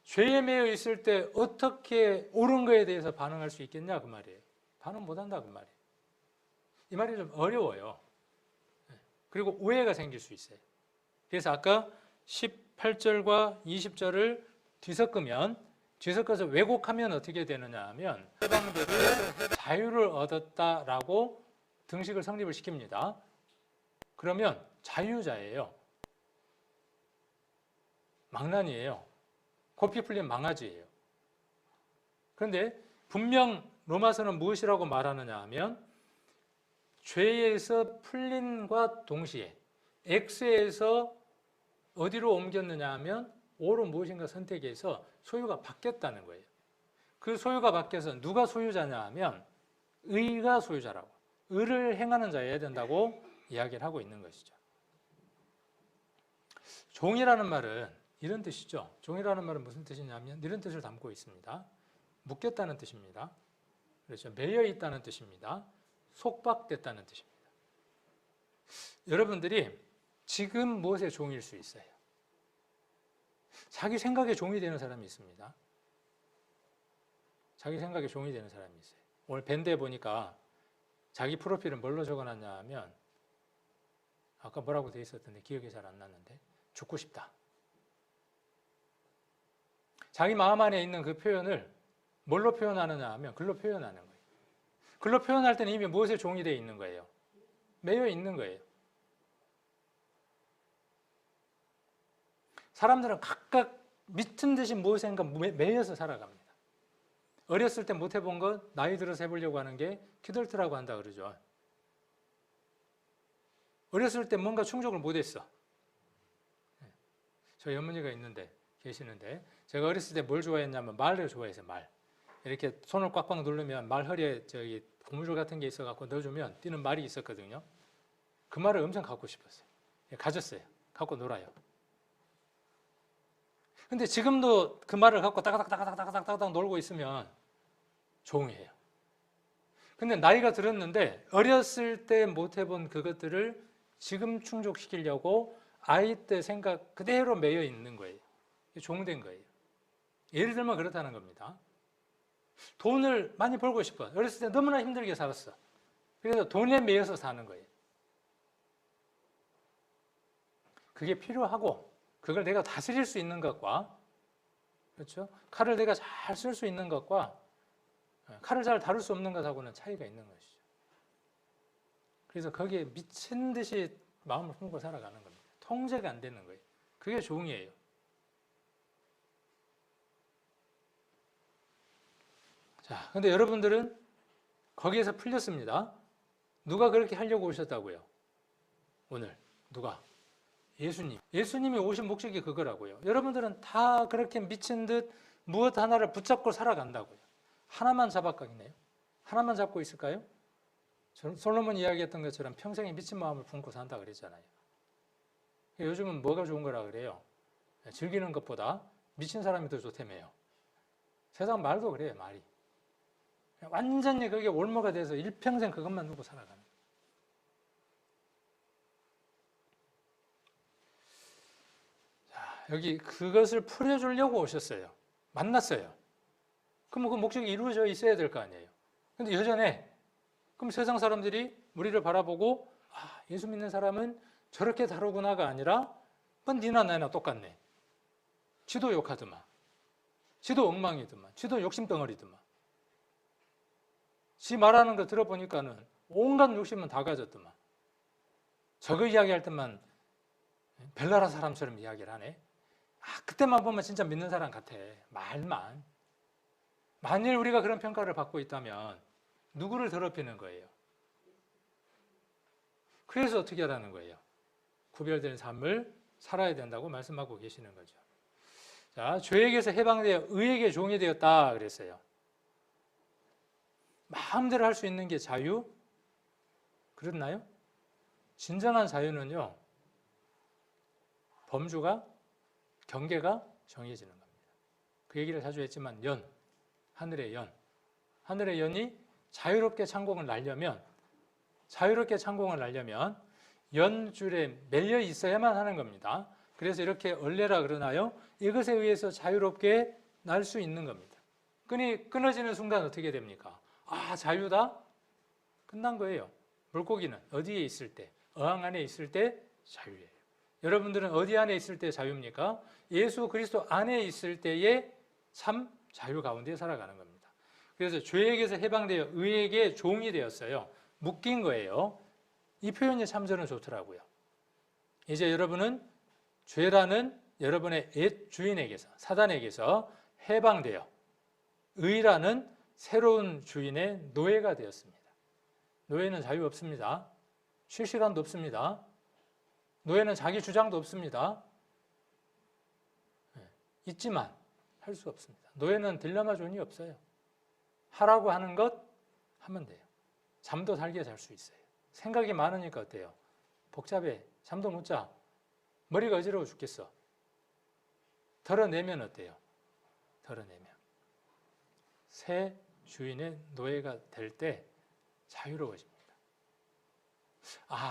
A: 죄에 매여 있을 때 어떻게 옳은 거에 대해서 반응할 수 있겠냐 그 말이에요. 반응 못한다 그 말이에요. 이 말이 좀 어려워요. 그리고 오해가 생길 수 있어요. 그래서 아까 18절과 20절을 뒤섞어서 왜곡하면 어떻게 되느냐 하면 해방되고 자유를 얻었다라고 등식을 성립을 시킵니다. 그러면 자유자예요. 망난이에요. 고삐 풀린 망아지예요. 그런데 분명 로마서는 무엇이라고 말하느냐 하면 죄에서 풀린과 동시에 X에서 어디로 옮겼느냐 하면 O로 무엇인가 선택해서 소유가 바뀌었다는 거예요. 그 소유가 바뀌어서 누가 소유자냐 하면 의가 소유자라고, 의를 행하는 자여야 된다고 이야기를 하고 있는 것이죠. 종이라는 말은 이런 뜻이죠. 종이라는 말은 무슨 뜻이냐면 이런 뜻을 담고 있습니다. 묶였다는 뜻입니다. 그렇죠. 매여 있다는 뜻입니다. 속박됐다는 뜻입니다. 여러분들이 지금 무엇의 종일 수 있어요? 자기 생각에 종이 되는 사람이 있습니다. 자기 생각에 종이 되는 사람이 있어요. 오늘 밴드에 보니까 자기 프로필을 뭘로 적어놨냐 하면 아까 뭐라고 돼 있었던데 기억이 잘 안 났는데 죽고 싶다. 자기 마음 안에 있는 그 표현을 뭘로 표현하느냐 하면 글로 표현하는 거예요. 글로 표현할 때는 이미 무엇에 종이 되어 있는 거예요? 매여 있는 거예요. 사람들은 각각 미친 듯이 무엇인가 매여서 살아갑니다. 어렸을 때 못 해본 것 나이 들어서 해보려고 하는 게 키덜트라고 한다 그러죠. 어렸을 때 뭔가 충족을 못했어. 저희 어머니가 계시는데 제가 어렸을 때 뭘 좋아했냐면 말을 좋아했어요. 말. 이렇게 손을 꽉꽉 누르면 말 허리에 저기 고무줄 같은 게 있어갖고 넣어주면 뛰는 말이 있었거든요. 그 말을 엄청 갖고 싶었어요. 가졌어요. 갖고 놀아요. 근데 지금도 그 말을 갖고 따가닥 놀고 있으면 종이에요. 근데 나이가 들었는데 어렸을 때 못 해본 그것들을 지금 충족시키려고 아이 때 생각 그대로 매여 있는 거예요. 종된 거예요. 예를 들면 그렇다는 겁니다. 돈을 많이 벌고 싶어. 어렸을 때 너무나 힘들게 살았어. 그래서 돈에 매여서 사는 거예요. 그게 필요하고 그걸 내가 다스릴 수 있는 것과, 그렇죠? 칼을 내가 잘 쓸 수 있는 것과 칼을 잘 다룰 수 없는 것하고는 차이가 있는 것이죠. 그래서 거기에 미친 듯이 마음을 품고 살아가는 겁니다. 통제가 안 되는 거예요. 그게 종이에요. 자, 근데 여러분들은 거기에서 풀렸습니다. 누가 그렇게 하려고 오셨다고요? 오늘 누가? 예수님. 예수님이 오신 목적이 그거라고요. 여러분들은 다 그렇게 미친 듯 무엇 하나를 붙잡고 살아간다고요. 하나만 잡았거든요. 하나만 잡고 있을까요? 솔로몬 이야기했던 것처럼 평생에 미친 마음을 품고 산다 그랬잖아요. 요즘은 뭐가 좋은 거라 그래요? 즐기는 것보다 미친 사람이 더 좋다며요. 세상 말도 그래요, 말이. 완전히 그게 올무가 돼서 일평생 그것만 누고 살아가는 거예요. 자, 여기 그것을 풀어주려고 오셨어요. 만났어요. 그럼 그 목적이 이루어져 있어야 될 거 아니에요. 근데 여전해. 그럼 세상 사람들이 우리를 바라보고 예수 믿는 사람은 저렇게 다루구나가 아니라 니나 나나 똑같네. 지도 욕하더만. 지도 엉망이더만. 지도 욕심덩어리더만. 지 말하는 거 들어보니까는 온갖 욕심은 다 가졌더만. 저거 이야기할 때만 벨나라 사람처럼 이야기를 하네. 그때만 보면 진짜 믿는 사람 같아. 말만. 만일 우리가 그런 평가를 받고 있다면 누구를 더럽히는 거예요? 그래서 어떻게 하라는 거예요? 구별된 삶을 살아야 된다고 말씀하고 계시는 거죠. 자, 죄에게서 해방되어 의에게 종이 되었다 그랬어요. 마음대로 할 수 있는 게 자유? 그렇나요? 진정한 자유는요, 범주가 경계가 정해지는 겁니다. 그 얘기를 자주 했지만 하늘의 연이 자유롭게 창공을 날려면 연줄에 매여 있어야만 하는 겁니다. 그래서 이렇게 얼레라 그러나요? 이것에 의해서 자유롭게 날 수 있는 겁니다. 끈이 끊어지는 순간 어떻게 됩니까? 자유다? 끝난 거예요. 물고기는 어디에 있을 때? 어항 안에 있을 때 자유예요. 여러분들은 어디 안에 있을 때 자유입니까? 예수 그리스도 안에 있을 때에 참 자유 가운데 살아가는 겁니다. 그래서 죄에게서 해방되어 의에게 종이 되었어요. 묶인 거예요. 이 표현이 참 저는 좋더라고요. 이제 여러분은 죄라는 여러분의 옛 주인에게서, 사단에게서 해방되어 의라는 새로운 주인의 노예가 되었습니다. 노예는 자유 없습니다. 쉴 시간도 없습니다. 노예는 자기 주장도 없습니다. 있지만 할 수 없습니다. 노예는 딜레마 존이 없어요. 하라고 하는 것 하면 돼요. 잠도 달게 잘 수 있어요. 생각이 많으니까 어때요? 복잡해. 잠도 못 자. 머리가 어지러워 죽겠어. 덜어내면 어때요? 덜어내면. 새 주인의 노예가 될 때 자유로워집니다.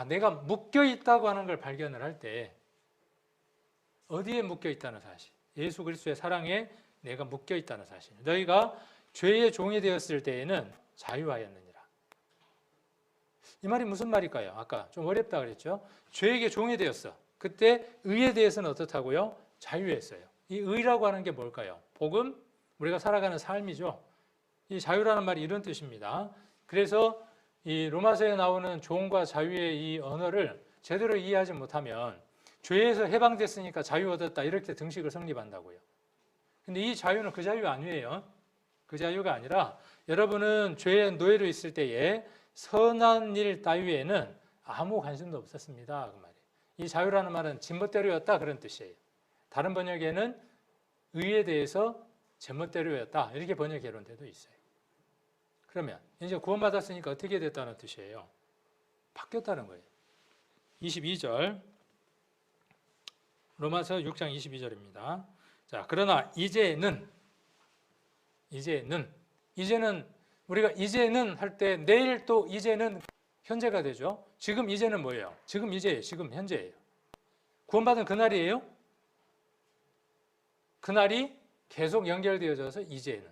A: 내가 묶여 있다고 하는 걸 발견을 할 때 어디에 묶여 있다는 사실, 예수 그리스도의 사랑에 내가 묶여 있다는 사실, 너희가 죄의 종이 되었을 때에는 자유하였느니라. 이 말이 무슨 말일까요? 아까 좀 어렵다 그랬죠? 죄에게 종이 되었어. 그때 의에 대해서는 어떻다고요? 자유했어요. 이 의라고 하는 게 뭘까요? 복음, 우리가 살아가는 삶이죠. 이 자유라는 말이 이런 뜻입니다. 그래서 이 로마서에 나오는 종과 자유의 이 언어를 제대로 이해하지 못하면 죄에서 해방됐으니까 자유 얻었다 이렇게 등식을 성립한다고요. 근데 이 자유는 그 자유 아니에요. 그 자유가 아니라 여러분은 죄의 노예로 있을 때에 선한 일 따위에는 아무 관심도 없었습니다. 그 말이에요. 이 자유라는 말은 지멋대로였다 그런 뜻이에요. 다른 번역에는 의에 대해서 제멋대로였다 이렇게 번역해 놓은 데도 있어요. 그러면 이제 구원받았으니까 어떻게 됐다는 뜻이에요? 바뀌었다는 거예요. 22절 로마서 6장 22절입니다. 자, 그러나 이제는 우리가 이제는 할 때 내일 또 이제는 현재가 되죠. 지금 이제는 뭐예요? 지금 이제예요. 지금 현재예요. 구원받은 그날이에요. 그날이 계속 연결되어져서 이제는.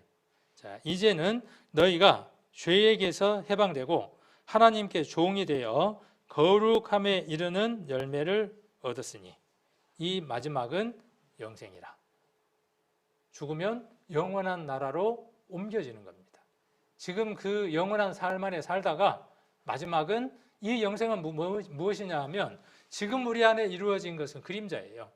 A: 자, 이제는 너희가 죄에게서 해방되고 하나님께 종이 되어 거룩함에 이르는 열매를 얻었으니 이 마지막은 영생이라. 죽으면 영원한 나라로 옮겨지는 겁니다. 지금 그 영원한 삶 안에 살다가 마지막은 이 영생은 무엇이냐 하면 지금 우리 안에 이루어진 것은 그림자예요.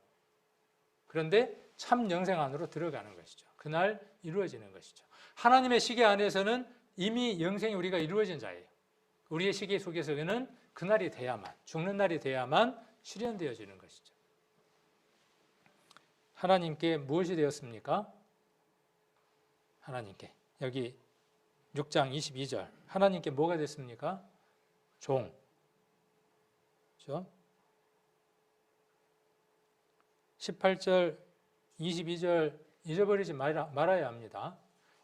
A: 그런데 참 영생 안으로 들어가는 것이죠. 그날 이루어지는 것이죠. 하나님의 시계 안에서는 이미 영생이 우리가 이루어진 자예요. 우리의 시계 속에서는 그날이 돼야만, 죽는 날이 돼야만 실현되어지는 것이죠. 하나님께 무엇이 되었습니까? 하나님께. 여기 6장 22절. 하나님께 뭐가 됐습니까? 종. 그렇죠? 18절, 22절 잊어버리지 말아야 합니다.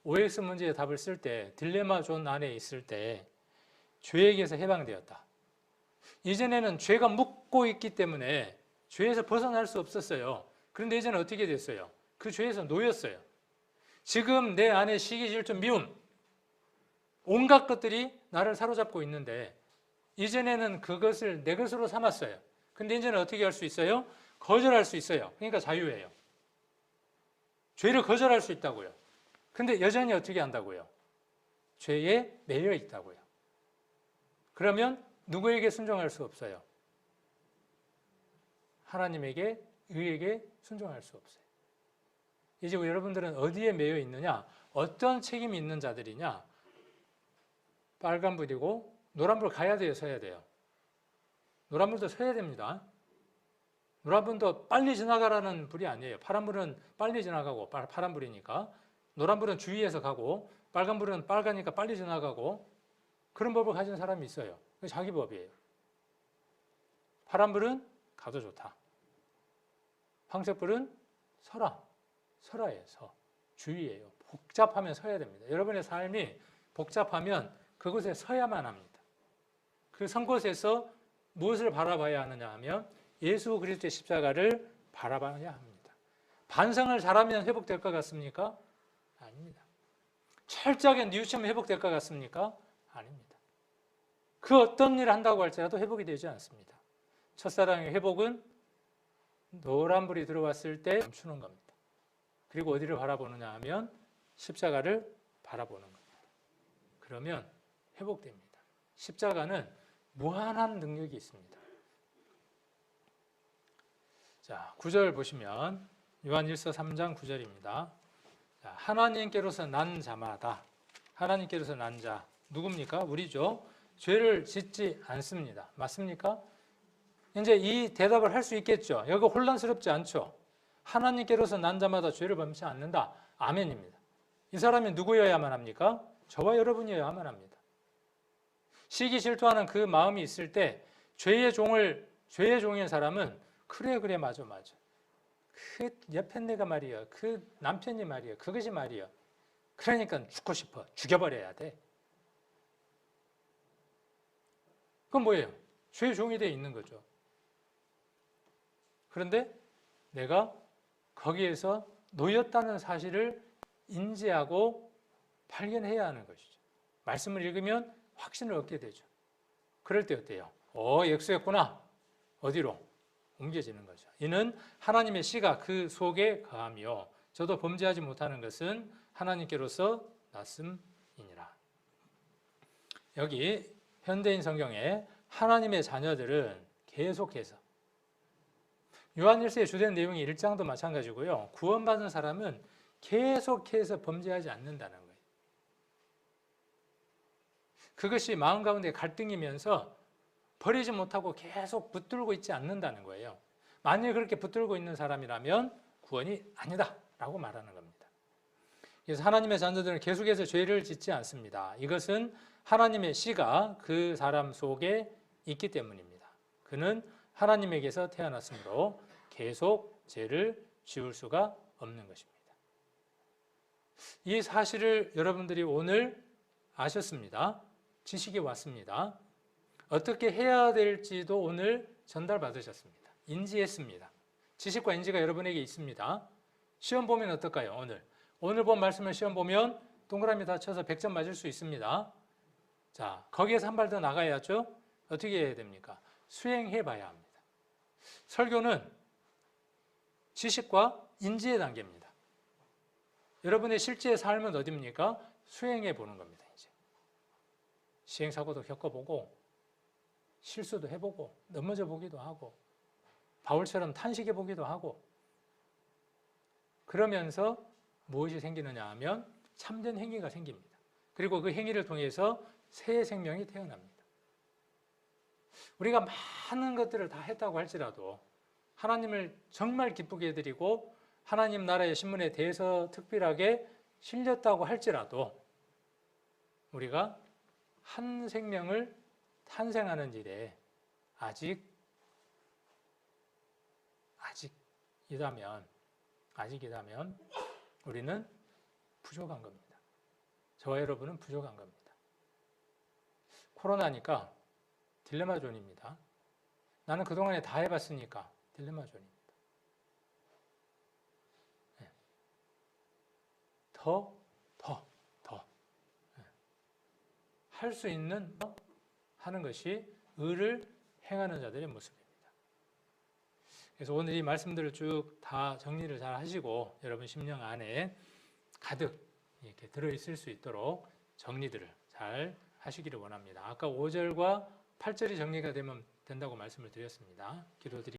A: OX 문제의 답을 쓸 때 딜레마 존 안에 있을 때 죄에게서 해방되었다. 이전에는 죄가 묶고 있기 때문에 죄에서 벗어날 수 없었어요. 그런데 이제는 어떻게 됐어요? 그 죄에서 놓였어요. 지금 내 안에 시기, 질투, 미움 온갖 것들이 나를 사로잡고 있는데 이전에는 그것을 내 것으로 삼았어요. 근데 이제는 어떻게 할 수 있어요? 거절할 수 있어요. 그러니까 자유예요. 죄를 거절할 수 있다고요. 근데 여전히 어떻게 한다고요? 죄에 매여 있다고요. 그러면 누구에게 순종할 수 없어요? 하나님에게, 의에게 순종할 수 없어요. 이제 여러분들은 어디에 매여 있느냐? 어떤 책임이 있는 자들이냐? 빨간불이고 노란불 가야 돼요, 서야 돼요? 노란불도 서야 됩니다. 노란불도 빨리 지나가라는 불이 아니에요. 파란불은 빨리 지나가고 파란불이니까. 노란불은 주의해서 가고 빨간불은 빨가니까 빨리 지나가고 그런 법을 가진 사람이 있어요. 그게 자기 법이에요. 파란불은 가도 좋다. 황색불은 설아예요. 주의예요. 복잡하면 서야 됩니다. 여러분의 삶이 복잡하면 그곳에 서야만 합니다. 그 선 곳에서 무엇을 바라봐야 하느냐 하면 예수 그리스도의 십자가를 바라봐야 합니다. 반성을 잘하면 회복될 것 같습니까? 아닙니다. 철저하게 뉘우치면 회복될 것 같습니까? 아닙니다. 그 어떤 일을 한다고 할지라도 회복이 되지 않습니다. 첫사랑의 회복은 노란불이 들어왔을 때 멈추는 겁니다. 그리고 어디를 바라보느냐 하면 십자가를 바라보는 겁니다. 그러면 회복됩니다. 십자가는 무한한 능력이 있습니다. 자, 9절 보시면 요한일서 3장 9절입니다. 자, 하나님께로서 난 자마다, 하나님께로서 난 자 누굽니까? 우리죠. 죄를 짓지 않습니다. 맞습니까? 이제 이 대답을 할 수 있겠죠. 여기 혼란스럽지 않죠. 하나님께로서 난 자마다 죄를 범치 않는다. 아멘입니다. 이 사람이 누구여야만 합니까? 저와 여러분이어야만 합니다. 시기 질투하는 그 마음이 있을 때 죄의 종인 사람은 그래 맞아. 그 옆에 내가 말이야. 그 남편이 말이야. 그것이 말이야. 그러니까 죽고 싶어. 죽여버려야 돼. 그건 뭐예요? 죄의 종이 되어 있는 거죠. 그런데 내가 거기에서 놓였다는 사실을 인지하고 발견해야 하는 것이죠. 말씀을 읽으면 확신을 얻게 되죠. 그럴 때 어때요? 역수였구나. 어디로? 옮겨지는 거죠. 이는 하나님의 씨가 그 속에 거하며 저도 범죄하지 못하는 것은 하나님께로서 났음이니라. 여기 현대인 성경에 하나님의 자녀들은 계속해서 요한일서의 주된 내용이 1장도 마찬가지고요. 구원받은 사람은 계속해서 범죄하지 않는다는 거예요. 그것이 마음 가운데 갈등이면서 버리지 못하고 계속 붙들고 있지 않는다는 거예요. 만일 그렇게 붙들고 있는 사람이라면 구원이 아니다 라고 말하는 겁니다. 그래서 하나님의 자녀들은 계속해서 죄를 짓지 않습니다. 이것은 하나님의 씨가 그 사람 속에 있기 때문입니다. 그는 하나님에게서 태어났으므로 계속 죄를 지을 수가 없는 것입니다. 이 사실을 여러분들이 오늘 아셨습니다. 지식이 왔습니다. 어떻게 해야 될지도 오늘 전달받으셨습니다. 인지했습니다. 지식과 인지가 여러분에게 있습니다. 시험 보면 어떨까요? 오늘 본 말씀을 시험 보면 동그라미 다 쳐서 100점 맞을 수 있습니다. 자, 거기에서 한 발 더 나가야죠. 어떻게 해야 됩니까? 수행해 봐야 합니다. 설교는 지식과 인지의 단계입니다. 여러분의 실제의 삶은 어디입니까? 수행해 보는 겁니다. 이제 시행사고도 겪어보고 실수도 해보고 넘어져 보기도 하고 바울처럼 탄식해 보기도 하고 그러면서 무엇이 생기느냐 하면 참된 행위가 생깁니다. 그리고 그 행위를 통해서 새 생명이 태어납니다. 우리가 많은 것들을 다 했다고 할지라도 하나님을 정말 기쁘게 해드리고 하나님 나라의 신문에 대해서 특별하게 실렸다고 할지라도 우리가 한 생명을 탄생하는 일에 아직이다면 우리는 부족한 겁니다. 저와 여러분은 부족한 겁니다. 코로나니까 딜레마존입니다. 나는 그동안에 다 해봤으니까 딜레마존입니다. 네. 더 할 수 있는 하는 것이 의를 행하는 자들의 모습입니다. 그래서 오늘 이 말씀들을 쭉 다 정리를 잘 하시고 여러분 심령 안에 가득 이렇게 들어있을 수 있도록 정리들을 잘 하시기를 원합니다. 아까 5절과 8절이 정리가 되면 된다고 말씀을 드렸습니다. 기도드리겠습니다.